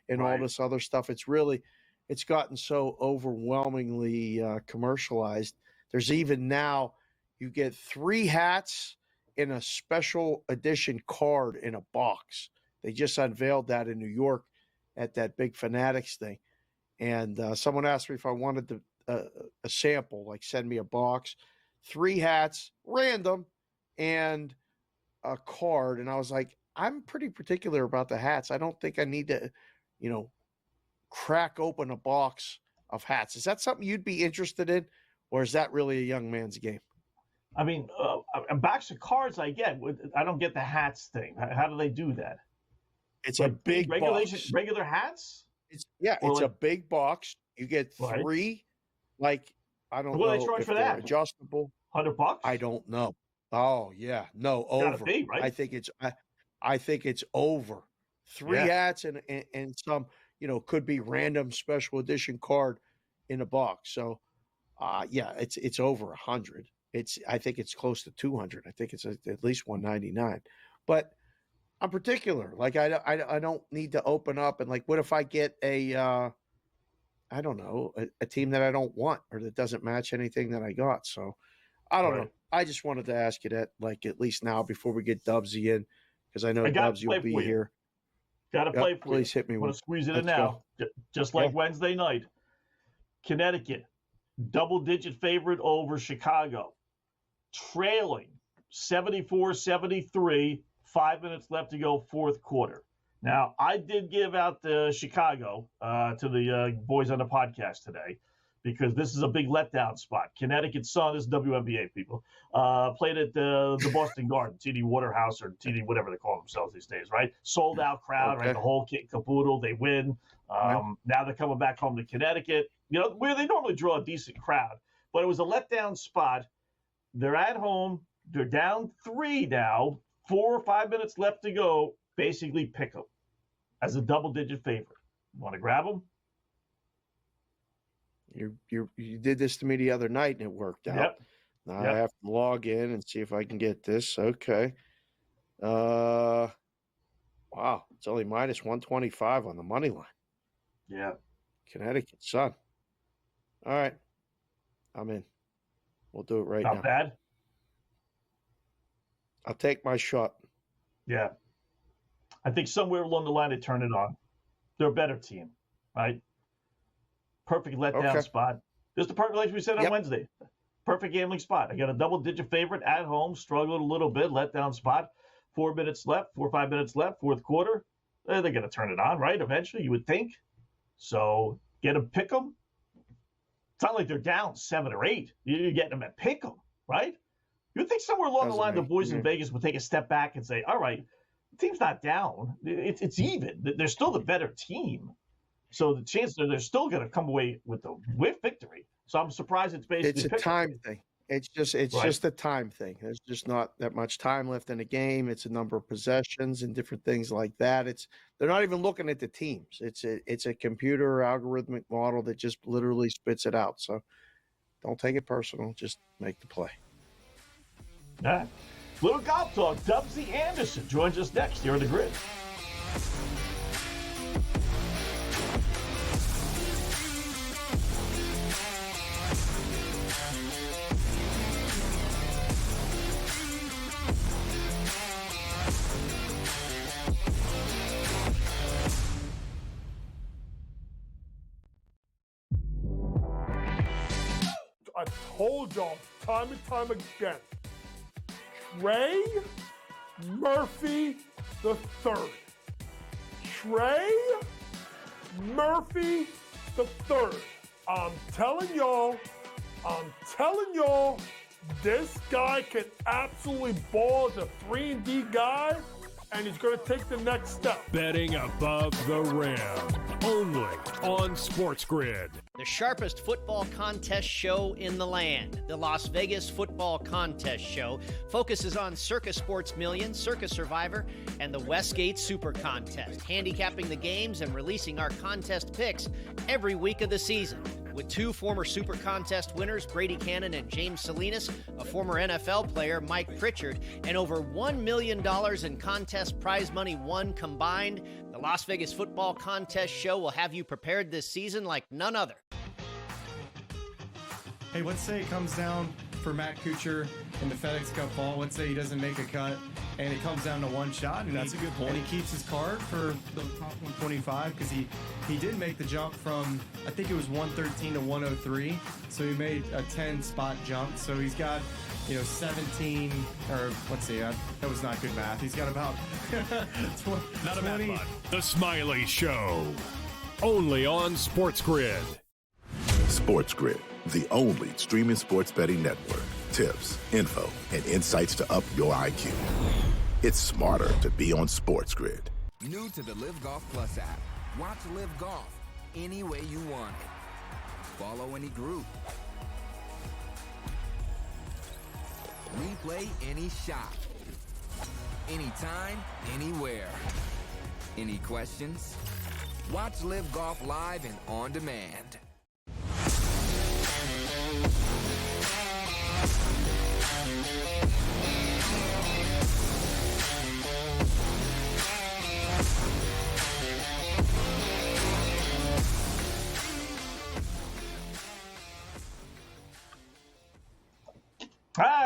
and all this other stuff. It's gotten so overwhelmingly commercialized. There's even now you get 3 hats in a special edition card in a box. They just unveiled that in New York at that big Fanatics thing. And someone asked me if I wanted a sample, send me a box, 3 hats, random, and a card. And I was like, I'm pretty particular about the hats. I don't think I need to, crack open a box of hats. Is that something you'd be interested in, or is that really a young man's game? I mean, a box of cards I get. I don't get the hats thing. How do they do that? It's a big box. Regular hats? It's a big box. You get 3, I don't know. What do they charge for that? Adjustable. $100? I don't know. Oh yeah, no, over. Be, right? I think it's over. 3 hats and some, could be random special edition card in a box. So, it's over 100. I think it's close to 200. I think it's at least 199. But I'm particular. Like I don't need to open up and like, what if I get a I don't know, a team that I don't want or that doesn't match anything that I got. So I don't know. I just wanted to ask you that, like, at least now before we get Dubsy in, because I know Dubsy will be here. Got to play for you. Please hit me. I'm going to squeeze it in Let's now. go. Just like Wednesday night. Connecticut, double-digit favorite over Chicago. Trailing 74-73, 5 minutes left to go, fourth quarter. Now, I did give out the Chicago to the boys on the podcast today because this is a big letdown spot. Connecticut Sun, this is WNBA people, played at the Boston Garden, TD Waterhouse or TD whatever they call themselves these days, right? Sold out crowd, right? The whole kit caboodle, they win. Now they're coming back home to Connecticut, you know, where they normally draw a decent crowd. But it was a letdown spot. They're at home. They're down 3 now, 4 or 5 minutes left to go. Basically pick them as a double-digit favorite. You want to grab them? You did this to me the other night and it worked out. Yep. Now I have to log in and see if I can get this. Okay. Wow, it's only minus 125 on the money line. Yeah. Connecticut Sun. All right. I'm in. We'll do it right now. Not bad. I'll take my shot. Yeah. I think somewhere along the line they turn it on. They're a better team, right? Perfect letdown spot. This is the perfect, like we said on Wednesday. Perfect gambling spot. I got a double-digit favorite at home, struggled a little bit, letdown spot. 4 minutes left, 4 or 5 minutes left, fourth quarter. They're going to turn it on, right? Eventually, you would think. So get them, pick them. It's not like they're down 7 or 8. You're getting them at pick them, right? You would think somewhere along the line the boys in Vegas would take a step back and say, all right, the team's not down. It's even. They're still the better team. So the chances are they're still going to come away with victory. So I'm surprised it's basically it's a time thing. It's just a time thing. There's just not that much time left in the game. It's a number of possessions and different things like that. They're not even looking at the teams. It's a computer algorithmic model that just literally spits it out. So don't take it personal. Just make the play. All right. Little golf talk. Dubsy Anderson joins us next here on the Grid. I told y'all time and time again, Trey Murphy the third. Trey Murphy the third. I'm telling y'all, this guy can absolutely ball as a 3-and-D guy, and he's going to take the next step. Betting above the rim, only on SportsGrid. The sharpest football contest show in the land, the Las Vegas Football Contest Show, focuses on Circa Sports Million, Circa Survivor, and the Westgate Super Contest, handicapping the games and releasing our contest picks every week of the season. With 2 former Super Contest winners, Brady Cannon and James Salinas, a former NFL player, Mike Pritchard, and over $1 million in contest prize money won combined, the Las Vegas Football Contest Show will have you prepared this season like none other. Hey, let's say it comes down for Matt Kuchar in the FedEx Cup ball. Let's say he doesn't make a cut, and it comes down to one shot. And That's a good point. And he keeps his card for the top 125 because he did make the jump from, I think it was 113 to 103. So he made a 10-spot jump. So he's got, 17, or let's see, that was not good math. He's got about Not a bad one. The Smiley Show, only on SportsGrid. SportsGrid, the only streaming sports betting network. Tips, info, and insights to up your IQ. It's smarter to be on SportsGrid. New to the Live Golf Plus app. Watch Live Golf any way you want it. Follow any group. Replay any shot. Anytime, anywhere. Any questions? Watch Live Golf live and on demand.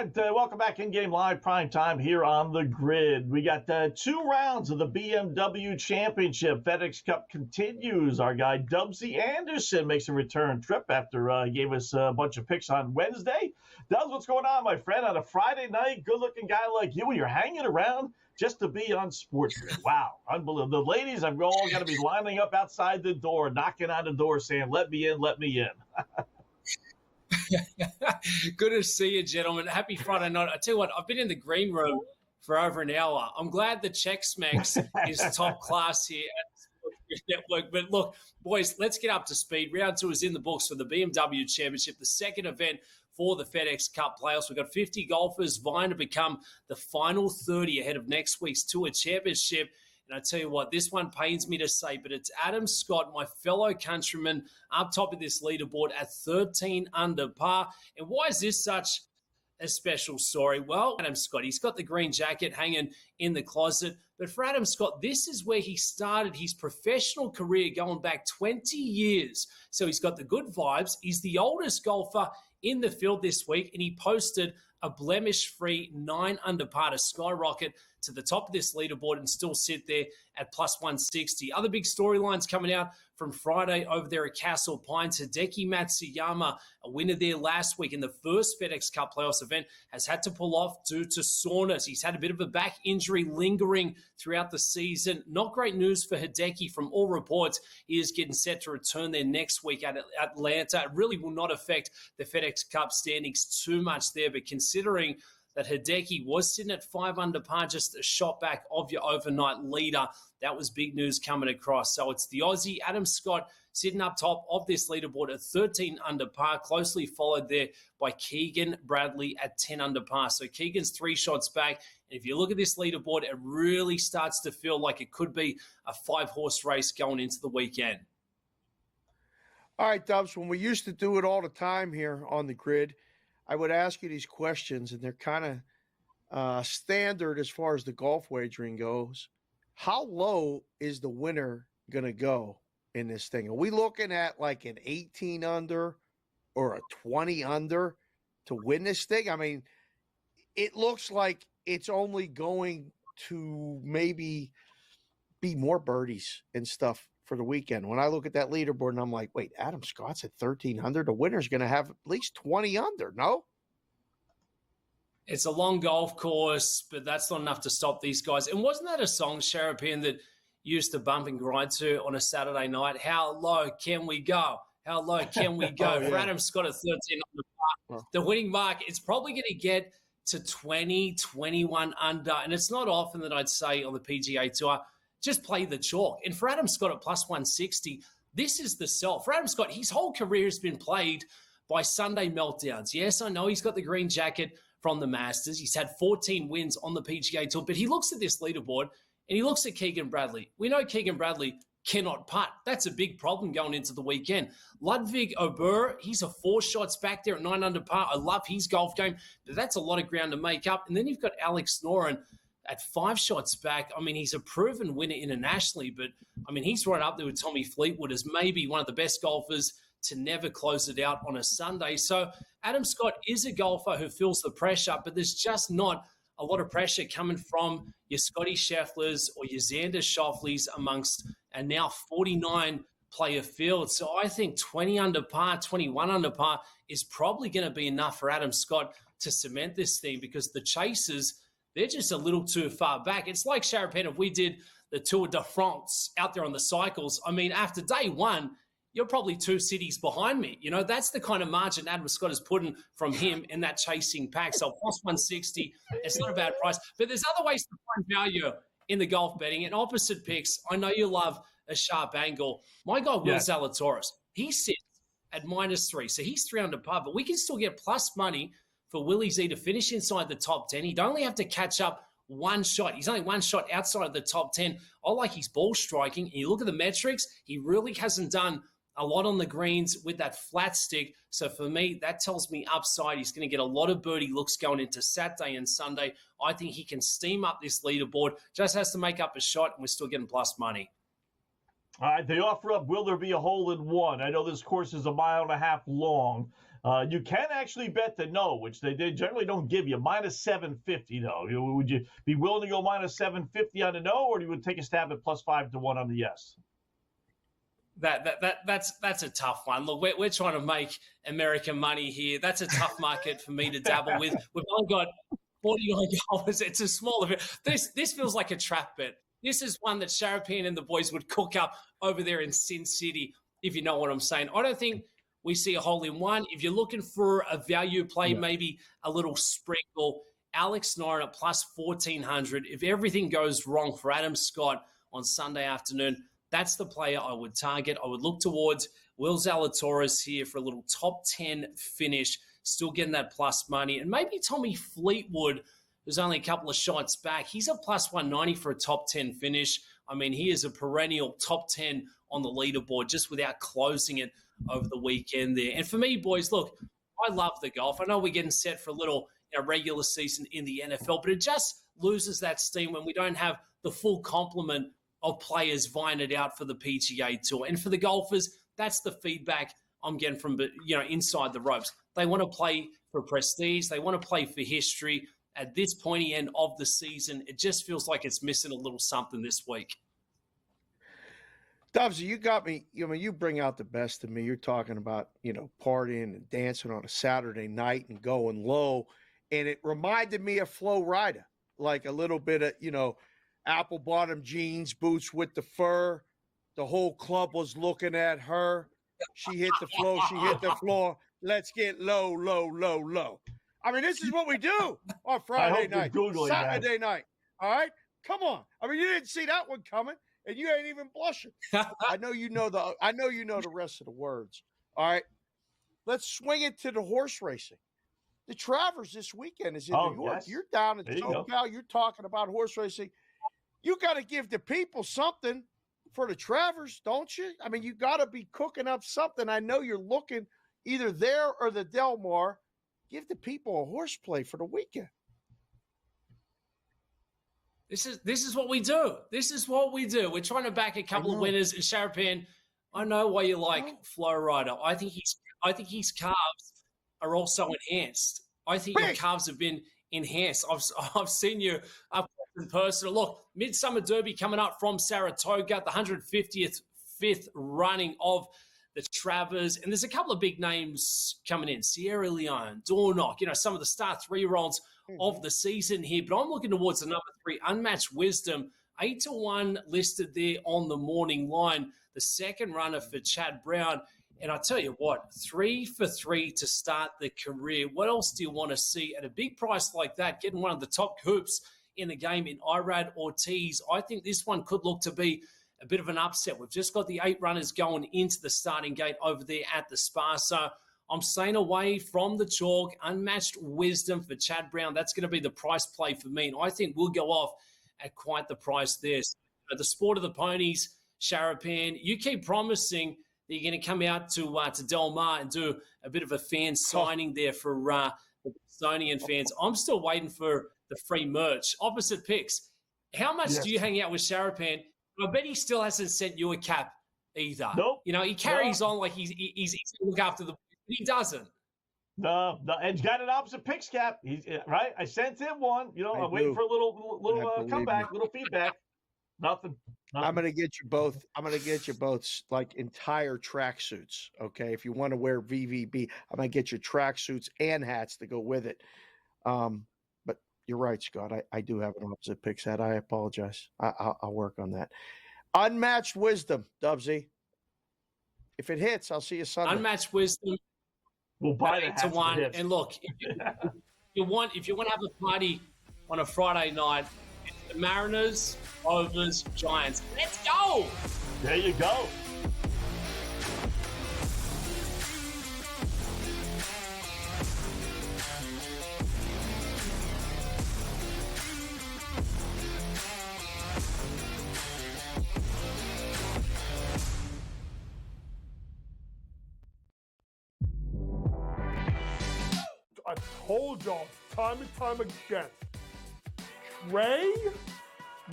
right, welcome back in-game live prime time here on the grid. We got 2 rounds of the BMW Championship. FedEx Cup continues. Our guy Dubsy Anderson makes a return trip after he gave us a bunch of picks on Wednesday. Dubs, what's going on, my friend? On a Friday night, good-looking guy like you, you're hanging around just to be on SportsGrid. Wow, unbelievable. The ladies have all got to be lining up outside the door, knocking on the door saying, let me in, let me in. Good to see you, gentlemen. Happy Friday night. I tell you what, I've been in the green room for over an hour. I'm glad the Check Smacks is top class here at the SportsGrid Network. But look, boys, let's get up to speed. Round 2 is in the books for the BMW Championship, the second event for the FedEx Cup playoffs. We've got 50 golfers vying to become the final 30 ahead of next week's Tour Championship. And I tell you what, this one pains me to say, but it's Adam Scott, my fellow countryman, up top of this leaderboard at 13 under par. And why is this such a special story? Well, Adam Scott, he's got the green jacket hanging in the closet. But for Adam Scott, this is where he started his professional career going back 20 years. So he's got the good vibes. He's the oldest golfer in the field this week, and he posted a blemish-free 9 under par to skyrocket to the top of this leaderboard and still sit there at plus 160. Other big storylines coming out from Friday over there at Castle Pines. Hideki Matsuyama, a winner there last week in the first FedEx Cup playoffs event, has had to pull off due to soreness. He's had a bit of a back injury lingering throughout the season. Not great news for Hideki from all reports. He is getting set to return there next week at Atlanta. It really will not affect the FedEx Cup standings too much there, but considering that Hideki was sitting at 5 under par, just a shot back of your overnight leader. That was big news coming across. So it's the Aussie, Adam Scott, sitting up top of this leaderboard at 13 under par, closely followed there by Keegan Bradley at 10 under par. So Keegan's 3 shots back. And if you look at this leaderboard, it really starts to feel like it could be a 5-horse race going into the weekend. All right, Dubs, when we used to do it all the time here on the grid, I would ask you these questions, and they're kind of standard as far as the golf wagering goes. How low is the winner going to go in this thing? Are we looking at like an 18 under or a 20 under to win this thing? I mean, it looks like it's only going to maybe be more birdies and stuff for the weekend. When I look at that leaderboard and I'm like, wait, Adam Scott's at 1,300. The winner's going to have at least 20 under, no? It's a long golf course, but that's not enough to stop these guys. And wasn't that a song, Sharapan, that you used to bump and grind to on a Saturday night? How low can we go? How low can we go? Oh, yeah. For Adam Scott at 13 under par, the winning mark, it's probably going to get to 20, 21 under. And it's not often that I'd say on the PGA Tour, just play the chalk. And for Adam Scott at plus 160, this is the sell. For Adam Scott, his whole career has been played by Sunday meltdowns. Yes, I know he's got the green jacket from the Masters. He's had 14 wins on the PGA Tour, but he looks at this leaderboard and he looks at Keegan Bradley. We know Keegan Bradley cannot putt. That's a big problem going into the weekend. Ludwig Ober, he's a 4 shots back there at 9 under par. I love his golf game, but that's a lot of ground to make up. And then you've got Alex Noren at 5 shots back. I mean, he's a proven winner internationally, but I mean, he's right up there with Tommy Fleetwood as maybe one of the best golfers to never close it out on a Sunday. So Adam Scott is a golfer who feels the pressure, but there's just not a lot of pressure coming from your Scotty Schefflers or your Xander Schauffele's amongst a now 49-player field. So I think 20 under par, 21 under par is probably going to be enough for Adam Scott to cement this thing, because the chasers, they're just a little too far back. It's like, Sharapan, if we did the Tour de France out there on the cycles, I mean, after day one, you're probably 2 cities behind me. You know, that's the kind of margin Adam Scott is putting from him in that chasing pack. So plus 160, it's not a bad price. But there's other ways to find value in the golf betting. And opposite picks, I know you love a sharp angle. My guy, Will Zalatoris, he sits at -3. So he's 3 under par, but we can still get plus money for Willie Z to finish inside the top 10. He'd only have to catch up 1 shot. He's only 1 shot outside of the top 10. I like his ball striking. And you look at the metrics, he really hasn't done a lot on the greens with that flat stick. So for me, that tells me upside. He's going to get a lot of birdie looks going into Saturday and Sunday. I think he can steam up this leaderboard. Just has to make up a shot, and we're still getting plus money. All right, they offer up, will there be a hole in one? I know this course is 1.5 miles long. You can actually bet the no, which they generally don't give you. Minus 750, though. Would you be willing to go minus 750 on the no, or do you would take a stab at plus 5 to 1 on the yes? That's a tough one. Look, we're trying to make American money here. That's a tough market for me to dabble with. We've only got $49. It's a small event. This feels like a trap bet. This is one that Sharapan and the boys would cook up over there in Sin City, if you know what I'm saying. I don't think we see a hole in one. If you're looking for a value play, maybe a little sprinkle, Alex Noren at plus 1,400. If everything goes wrong for Adam Scott on Sunday afternoon, that's the player I would target. I would look towards Will Zalatoris here for a little top 10 finish, still getting that plus money. And maybe Tommy Fleetwood, who's only a couple of shots back. He's a plus 190 for a top 10 finish. I mean, he is a perennial top 10 on the leaderboard just without closing it over the weekend there. And for me, boys, look, I love the golf. I know we're getting set for a little regular season in the NFL, but it just loses that steam when we don't have the full complement of players vying it out for the PGA Tour. And for the golfers, that's the feedback I'm getting from inside the ropes. They want to play for prestige. They want to play for history. At this pointy end of the season, it just feels like it's missing a little something this week. Dubsy, you got me. You bring out the best of me. You're talking about, partying and dancing on a Saturday night and going low. And it reminded me of Flo Rida, like a little bit of, apple bottom jeans, boots with the fur. The whole club was looking at her. She hit the floor. She hit the floor. Let's get low, low, low, low. I mean, this is what we do on Friday night, Saturday night. All right? Come on. I mean, you didn't see that one coming, and you ain't even blushing. I know you know the rest of the words. All right? Let's swing it to the horse racing. The Travers this weekend is in New York. Yes. You're down in SoCal. You're talking about horse racing. You got to give the people something for the Travers, don't you? I mean, you got to be cooking up something. I know you're looking either there or the Del Mar. Give the people a horse play for the weekend. This is what we do. This is what we do. We're trying to back a couple of winners. And Sharapan, I know why you like Flo Rida. I think his calves are also enhanced. I think your calves have been enhanced. I've seen you up in person. Look, Midsummer Derby coming up from Saratoga, the 155th running of the Travers, and there's a couple of big names coming in. Sierra Leone, Dornoch, some of the star 3-year-olds of the season here. But I'm looking towards the number 3, Unmatched Wisdom, 8-1 listed there on the morning line. The second runner for Chad Brown. And I tell you what, 3 for 3 to start the career. What else do you want to see at a big price like that? Getting one of the top hoops in the game in Irad Ortiz. I think this one could look to be a bit of an upset. We've just got the 8 runners going into the starting gate over there at the Spa. So I'm staying away from the chalk. Unmatched Wisdom for Chad Brown. That's going to be the price play for me. And I think we'll go off at quite the price there. So, the Sport of the Ponies, Sharapan, you keep promising that you're going to come out to Del Mar and do a bit of a fan signing there for the Bostonian fans. I'm still waiting for the free merch. Opposite picks. How much do you hang out with Sharapan? I bet he still hasn't sent you a cap either. Nope. He carries on like he's going to look after the – he doesn't. No, and he's got an opposite picks cap. He's right. I sent him one. I'm waiting for a little comeback, little feedback. Nothing. I'm going to get you both. I'm going to get you both like entire tracksuits. Okay. If you want to wear VVB, I'm going to get you tracksuits and hats to go with it. But you're right, Scott. I do have an opposite picks hat. I apologize. I'll work on that. Unmatched Wisdom, Dubsy. If it hits, I'll see you Sunday. Unmatched Wisdom. We'll buy the hats 8-1. And look, if you want to have a party on a Friday night, it's the Mariners, Rovers, Giants. Let's go. There you go. I told y'all time and time again, Trey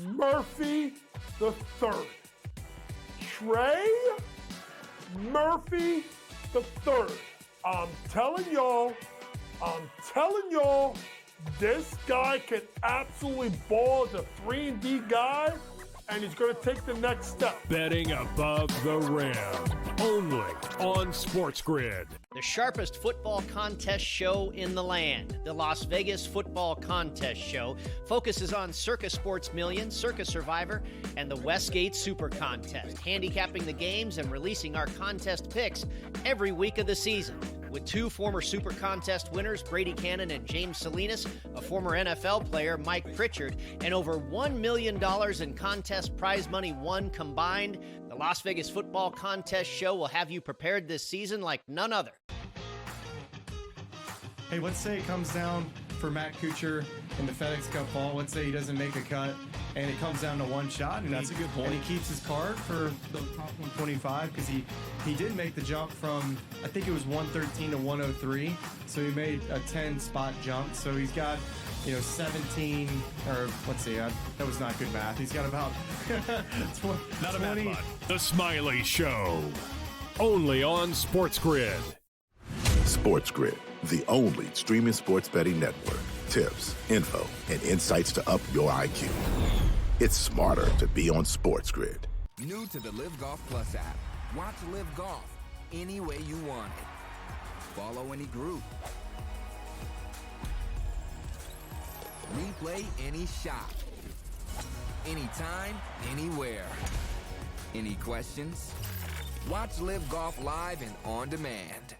Murphy III. Trey Murphy III. I'm telling y'all, this guy can absolutely ball as a 3-and-D guy, and he's going to take the next step. Betting above the rim. Only on SportsGrid. The sharpest football contest show in the land, the Las Vegas Football Contest Show, focuses on Circus Sports Million, Circus Survivor, and the Westgate Super Contest, handicapping the games and releasing our contest picks every week of the season. With two former Super Contest winners, Brady Cannon and James Salinas, a former NFL player, Mike Pritchard, and over $1 million in contest prize money won combined, the Las Vegas Football Contest Show will have you prepared this season like none other. Hey, let's say it comes down for Matt Kuchar in the FedEx Cup ball. Let's say he doesn't make a cut, and it comes down to one shot. And that's a good point. And he keeps his card for the top 125 because he did make the jump from, I think it was 113 to 103. So he made a 10-spot jump. So he's got, 17, or let's see, that was not good math. He's got about 20. Not a math bot. The Smiley Show. Only on SportsGrid. SportsGrid, the only streaming sports betting network. Tips, info, and insights to up your IQ. It's smarter to be on SportsGrid. New to the Live Golf Plus app. Watch Live Golf any way you want it. Follow any group. Replay any shot. Anytime, anywhere. Any questions? Watch Live Golf live and on demand.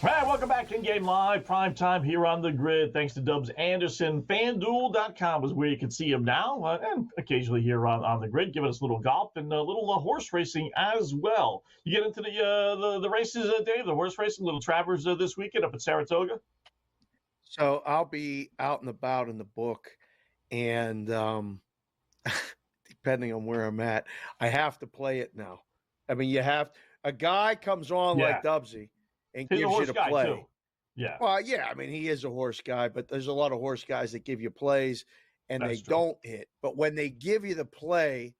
All right, welcome back to InGame Live, prime time here on the grid. Thanks to Dubs Anderson. FanDuel.com is where you can see him now, and occasionally here on the grid, giving us a little golf and a little horse racing as well. You get into the races, Dave, the horse racing, little Travers this weekend up at Saratoga? So I'll be out and about in the book, and depending on where I'm at, I have to play it now. I mean, a guy comes on like Dubsy and He's gives you the play. Too. Yeah. Well, yeah, I mean, he is a horse guy, but there's a lot of horse guys that give you plays and they don't hit. But when they give you the play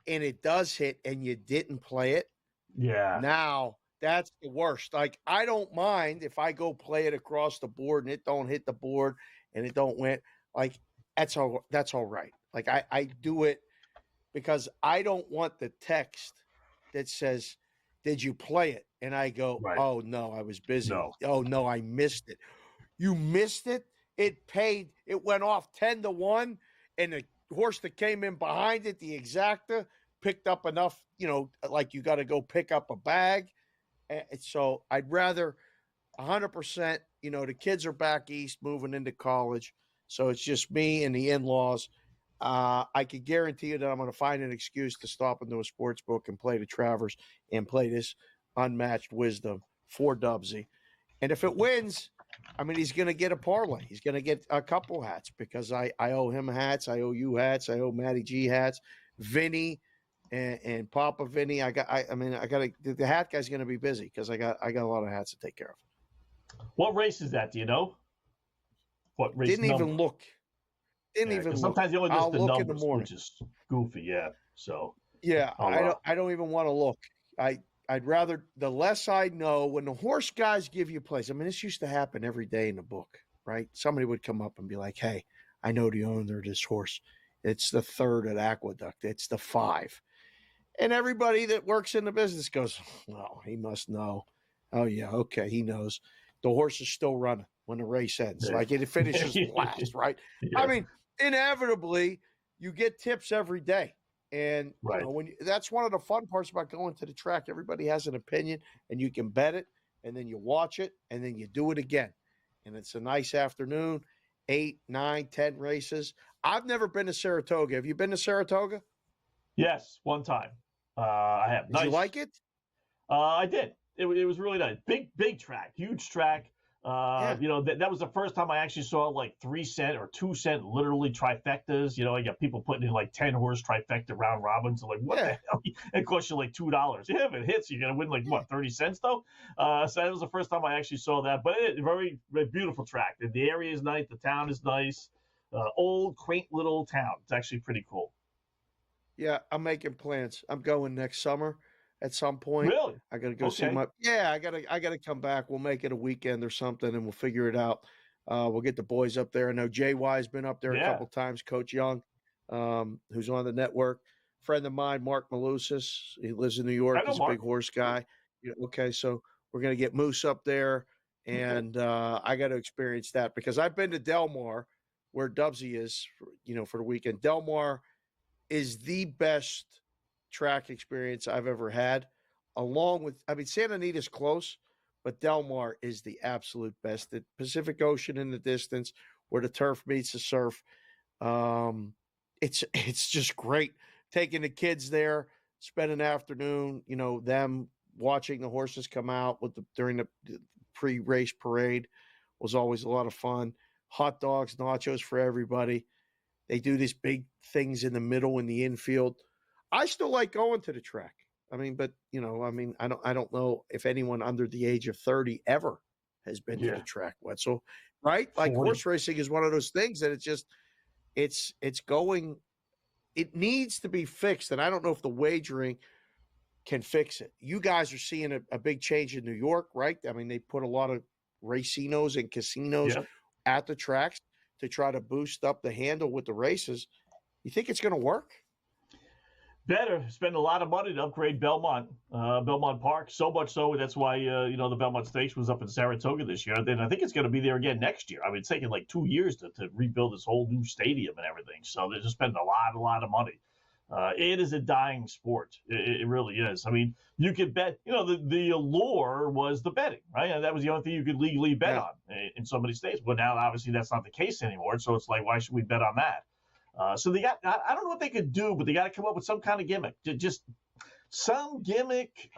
and it does hit and you didn't play it, now that's the worst. Like, I don't mind if I go play it across the board and it don't hit the board and it don't win. Like, that's all right. Like, I do it because I don't want the text that says, "Did you play it?" And I go, "Oh, no, I was busy. No. Oh, no, I missed it." You missed it? It paid. It went off 10-1, and the horse that came in behind it, the exacta, picked up enough, like you got to go pick up a bag. And so I'd rather 100%, the kids are back east moving into college. So it's just me and the in-laws. I can guarantee you that I'm going to find an excuse to stop into a sports book and play the Travers and play this unmatched wisdom for Dubsy. And if it wins, I mean, he's going to get a parlay. He's going to get a couple hats because I owe him hats. I owe you hats. I owe Matty G hats. Vinny and Papa Vinny. The hat guy's going to be busy because I got a lot of hats to take care of. What race is that? Do you know? What race? Didn't even look. Sometimes you only just the look numbers, in the morning. which is goofy. Yeah. So. Yeah, I don't even want to look. I'd rather, the less I know, when the horse guys give you plays. I mean, this used to happen every day in the book, right? Somebody would come up and be like, "Hey, I know the owner of this horse. It's the 3rd at Aqueduct. It's the 5." And everybody that works in the business goes, "Well, he must know." "Oh, yeah, okay, he knows." The horse is still running when the race ends. Like, it finishes last, right? Yeah. I mean, inevitably, you get tips every day. And that's one of the fun parts about going to the track. Everybody has an opinion, and you can bet it, and then you watch it, and then you do it again. And it's a nice afternoon, 8, 9, 10 races. I've never been to Saratoga. Have you been to Saratoga? Yes, one time. I have. Did you like it? I did. It was really nice. Big track, huge track. You know, that was the first time I actually saw like 3 cent or 2 cent literally trifectas. You know, I got people putting in like 10 horse trifecta round robins. I'm like, what the hell? It costs you like $2. Yeah, if it hits, you're gonna win like what, 30 cents though. So that was the first time I actually saw that. But very, very beautiful track. The area is nice. The town is nice. Old, quaint little town. It's actually pretty cool. Yeah, I'm making plans. I'm going next summer at some point. Really? I gotta go see my. Yeah, I gotta come back. We'll make it a weekend or something, and we'll figure it out. We'll get the boys up there. I know JY's been up there a couple times. Coach Young, who's on the network, friend of mine, Mark Malusis. He lives in New York. He's a big horse guy. Okay, so we're gonna get Moose up there, and I got to experience that because I've been to Del Mar, where Dubsy is, for the weekend. Del Mar is the best track experience I've ever had, along with, Santa Anita's close, but Del Mar is the absolute best. The Pacific Ocean in the distance where the turf meets the surf. It's just great. Taking the kids there, spend an afternoon, them watching the horses come out during the pre-race parade was always a lot of fun. Hot dogs, nachos for everybody. They do these big things in the middle in the infield. I still like going to the track. I don't know if anyone under the age of 30 ever has been to the track, Wetzel, right? Like 40. Horse racing is one of those things that it needs to be fixed. And I don't know if the wagering can fix it. You guys are seeing a big change in New York, right? They put a lot of racinos and casinos at the tracks to try to boost up the handle with the races. You think it's going to work? Better spend a lot of money to upgrade Belmont Park. So much so that's why the Belmont Stakes was up in Saratoga this year. Then I think it's going to be there again next year. It's taking like 2 years to rebuild this whole new stadium and everything. So they're just spending a lot of money. It is a dying sport. It really is. You could bet. The allure was the betting, right? And that was the only thing you could legally bet on in so many states. But now, obviously, that's not the case anymore. So it's like, why should we bet on that? So they got. I don't know what they could do, but they got to come up with some kind of gimmick. Just some gimmick.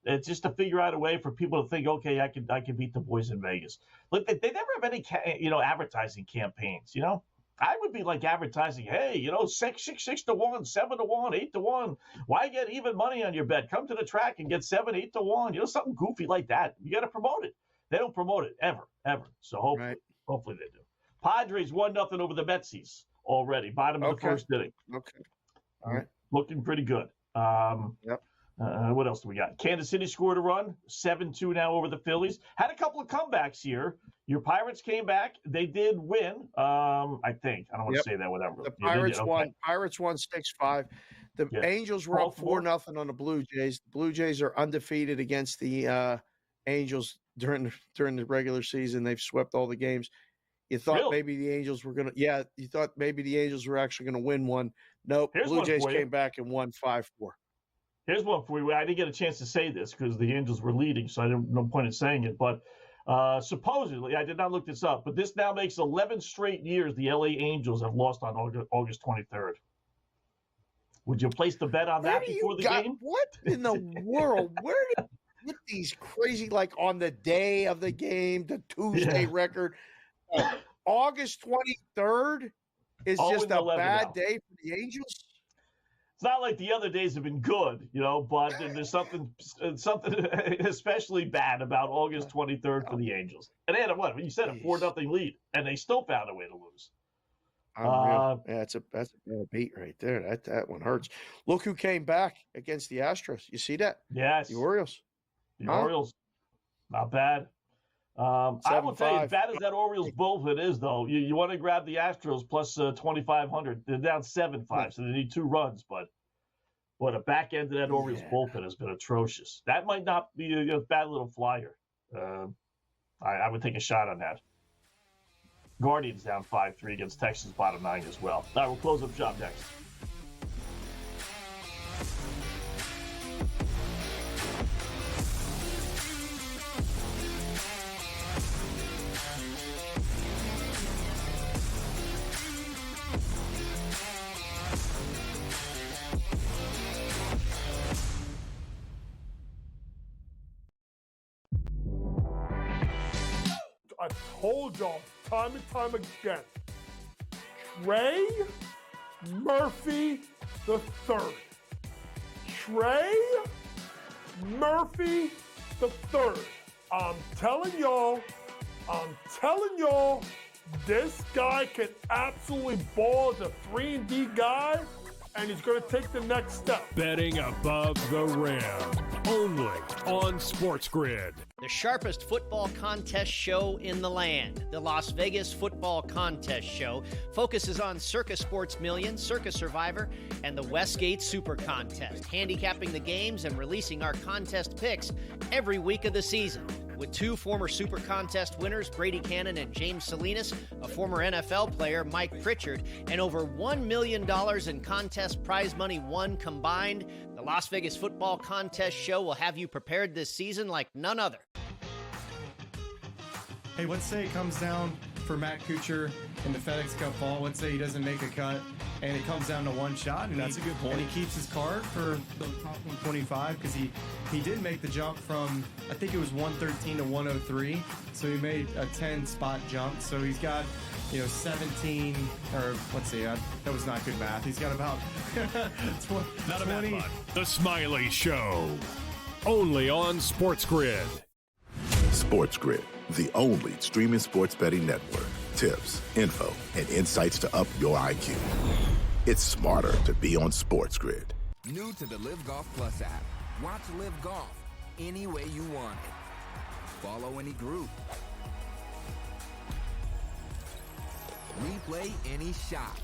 It's just to figure out a way for people to think, okay, I can beat the boys in Vegas. Look, they never have any advertising campaigns. I would be like advertising, hey, 6 to 1, 7 to 1, 8 to 1. Why get even money on your bet? Come to the track and get 7, 8 to 1. Something goofy like that. You got to promote it. They don't promote it ever. So hopefully they do. Padres 1-0 over the Metsies already. Bottom of the first inning. Okay. All right. Looking pretty good. What else do we got? Kansas City scored a run, 7-2 now over the Phillies. Had a couple of comebacks here. Your Pirates came back. They did win, I think. I don't want to say that, whatever. The Pirates won. Pirates won 6-5. The Angels were up 4-0 on the Blue Jays. The Blue Jays are undefeated against the Angels during the regular season. They've swept all the games. You thought maybe the Angels were going to – you thought maybe the Angels were actually going to win one. Nope. Blue Jays came back and won 5-4. Here's one for you. I didn't get a chance to say this because the Angels were leading, so I didn't no point in saying it. But supposedly, I did not look this up, but this now makes 11 straight years the LA Angels have lost on August 23rd. Would you place the bet on that before the game? What in the world? Where did you get these crazy, like on the day of the game, the Tuesday record? August 23rd is just a bad day for the Angels? It's not like the other days have been good, but there's something especially bad about August 23rd for the Angels. And they had you said a 4-0 lead, and they still found a way to lose. That's a bad beat right there. That one hurts. Look who came back against the Astros. You see that? Yes. The Orioles. Orioles. Not bad. I will tell you, as bad as that Orioles bullpen is, though, you want to grab the Astros plus 2,500. They're down 7-5, so they need 2 runs. But the back end of that Orioles bullpen has been atrocious. That might not be a bad little flyer. I would take a shot on that. Guardians down 5-3 against Texas, bottom 9 as well. All right, we'll close up shop next. I told y'all time and time again. Trey Murphy the third. Trey Murphy the third. I'm telling y'all, this guy can absolutely ball as a 3-and-D guy, and he's going to take the next step. Betting above the rim. Only on SportsGrid. The sharpest football contest show in the land, the Las Vegas Football Contest Show, focuses on Circa Sports Million, Circa Survivor, and the Westgate Super Contest, handicapping the games and releasing our contest picks every week of the season. With two former Super Contest winners, Brady Cannon and James Salinas, a former NFL player, Mike Pritchard, and over $1 million in contest prize money won combined, the Las Vegas Football Contest Show will have you prepared this season like none other. Hey, let's say it comes down for Matt Kuchar in the FedEx Cup ball. Let's say he doesn't make a cut, and it comes down to one shot. And That's a good point. And he keeps his card for the top 125 because he did make the jump from, I think it was 113 to 103. So he made a 10-spot jump. So he's got, 17, or let's see, that was not good math. He's got about 20. The Smiley Show. Only on SportsGrid. SportsGrid, the only streaming sports betting network. Tips, info, and insights to up your IQ. It's smarter to be on SportsGrid. New to the Live Golf Plus app. Watch Live Golf any way you want it. Follow any group. Replay any shot.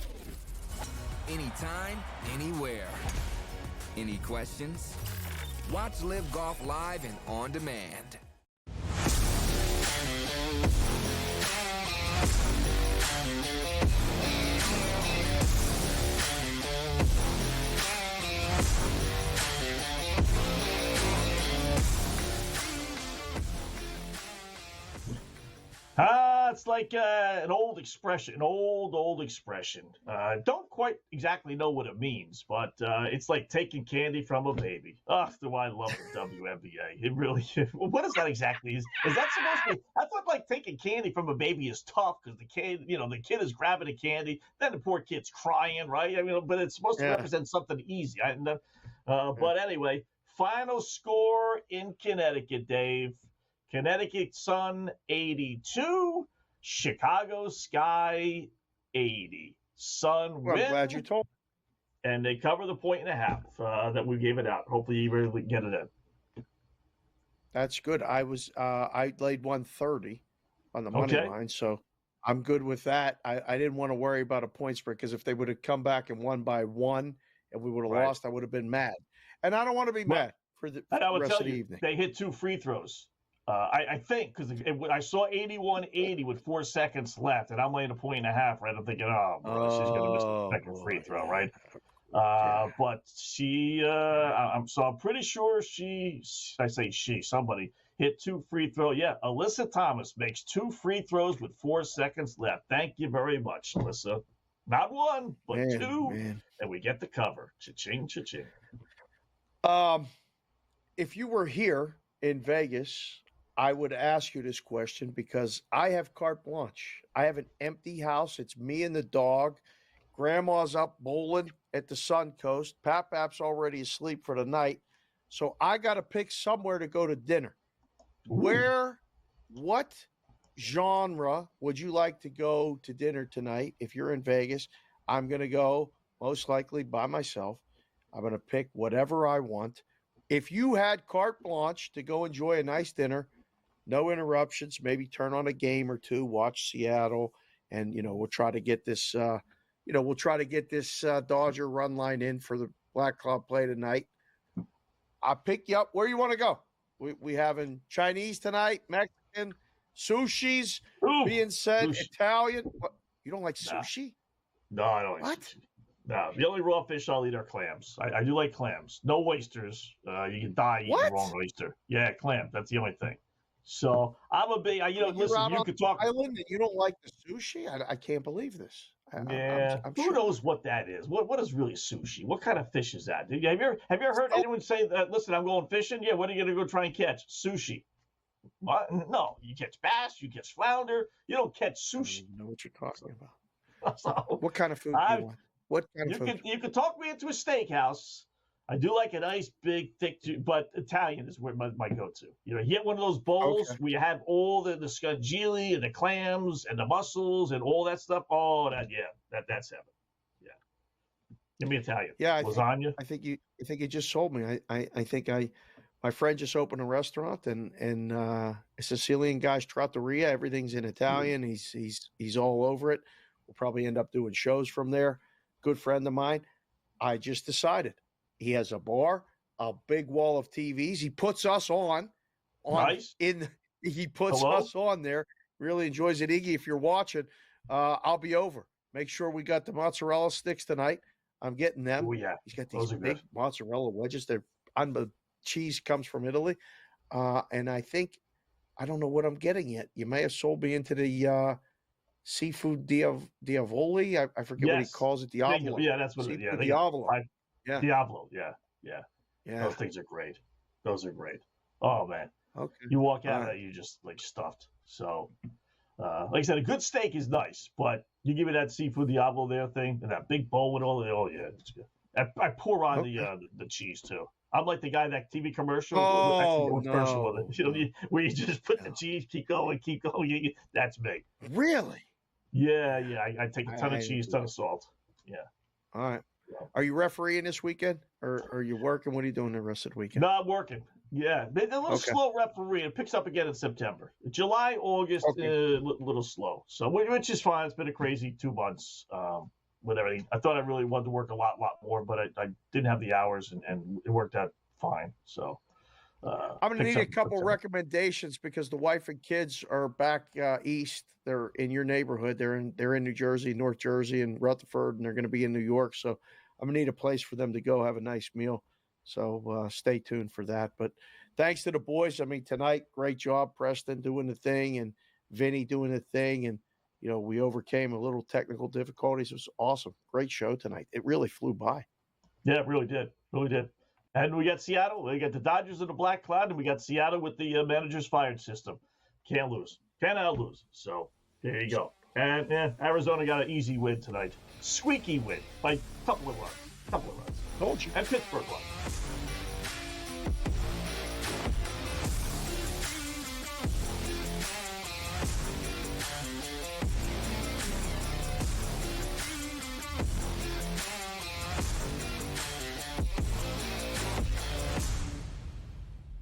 Anytime, anywhere. Any questions? Watch Live Golf live and on demand. It's like an old expression, old expression. Don't quite exactly know what it means, but it's like taking candy from a baby. Oh, do I love the WNBA. It really is. What is that exactly? Is that supposed to be? I thought like taking candy from a baby is tough because the kid is grabbing the candy, then the poor kid's crying, right? I mean, but it's supposed to represent something easy. But anyway, final score in Connecticut, Dave. Connecticut Sun 82, Chicago Sky 80. Sun win. I'm glad you told me. And they cover the 1.5 that we gave it out. Hopefully you really get it in. That's good. I laid 130 on the money line, so I'm good with that. I didn't want to worry about a point spread because if they would have come back and won by 1 and we would have lost, I would have been mad. And I don't want to be mad for the rest of the evening. They hit 2 free throws. I think because I saw 81-80 with 4 seconds left, and I'm laying a 1.5. Right, I'm thinking, oh, boy, she's going to miss the second free throw, right? But she, I'm pretty sure somebody hit 2 free throws. Yeah, Alyssa Thomas makes 2 free throws with 4 seconds left. Thank you very much, Alyssa. Not 1, but 2, and we get the cover. Cha-ching, cha-ching. If you were here in Vegas, I would ask you this question because I have carte blanche. I have an empty house. It's me and the dog. Grandma's up bowling at the Suncoast. Pap's already asleep for the night. So I got to pick somewhere to go to dinner. What genre would you like to go to dinner tonight? If you're in Vegas, I'm going to go most likely by myself. I'm going to pick whatever I want. If you had carte blanche to go enjoy a nice dinner, no interruptions, maybe turn on a game or two, watch Seattle, and we'll try to get this Dodger run line in for the Black Club play tonight. I'll pick you up. Where you want to go? We having Chinese tonight, Mexican, sushi's being said, sushi. Italian. What? You don't like sushi? No, I don't like sushi. No, the only raw fish I'll eat are clams. I do like clams. No oysters. You can die eating the wrong oyster. Yeah, clams. That's the only thing. So I'm a big. Listen. You could talk. Island and you don't like the sushi? I can't believe this. I'm who knows what that is? What is really sushi? What kind of fish is that? Have you ever heard anyone say that? Listen, I'm going fishing. Yeah, what are you going to go try and catch? Sushi. What? No, you catch bass, you catch flounder. You don't catch I sushi. don't even know what you're talking about. So, What kind of food do you want? What kind of food? You could talk me into a steakhouse. I do like a nice, big, thick, but Italian is where my go-to. You get one of those bowls where you have all the scungili and the clams and the mussels and all that stuff. Oh, that's heaven. Yeah, give me Italian. Yeah, lasagna. I think you just sold me. I think my friend just opened a restaurant and a Sicilian guy's trattoria. Everything's in Italian. He's all over it. We'll probably end up doing shows from there. Good friend of mine. I just decided. He has a bar, a big wall of TVs. He puts us on nice. He puts us on there. Really enjoys it. Iggy, if you're watching, I'll be over. Make sure we got the mozzarella sticks tonight. I'm getting them. Oh, yeah. He's got these big mozzarella wedges. They're on the cheese comes from Italy. And I don't know what I'm getting yet. You may have sold me into the seafood diavoli. I forget what he calls it. Diavolo. Yeah, that's what it is. Yeah, Diavolo. Yeah. Diablo. Yeah. Those things are great. Oh, man. Okay. You walk out of that, you're just like stuffed. So, like I said, a good steak is nice, but you give me that seafood Diablo there thing and that big bowl with all the, oh, yeah, it's good. I pour on the cheese, too. I'm like the guy in that TV commercial. Where you just put the cheese, keep going. That's me. Really? Yeah. I take a ton of cheese, ton of salt. Yeah. All right. Are you refereeing this weekend, or are you working? What are you doing the rest of the weekend? No, I'm working. Yeah, they're a little slow referee. It picks up again in September. July, August, a little slow. So, which is fine. It's been a crazy 2 months with everything. I thought I really wanted to work a lot more, but I didn't have the hours, and it worked out fine. So, I'm going to need a couple recommendations because the wife and kids are back east. They're in your neighborhood. They're in New Jersey, North Jersey, and Rutherford, and they're going to be in New York. So I'm going to need a place for them to go have a nice meal. So stay tuned for that. But thanks to the boys. I mean, tonight, great job, Preston doing the thing and Vinny doing the thing. And, we overcame a little technical difficulties. It was awesome. Great show tonight. It really flew by. Yeah, it really did. And we got Seattle. We got the Dodgers in the black cloud, and we got Seattle with the manager's fired system. Can't lose. Cannot lose. So there you go. And Arizona got an easy win tonight. Squeaky win by a couple of runs. Told you. And Pittsburgh won.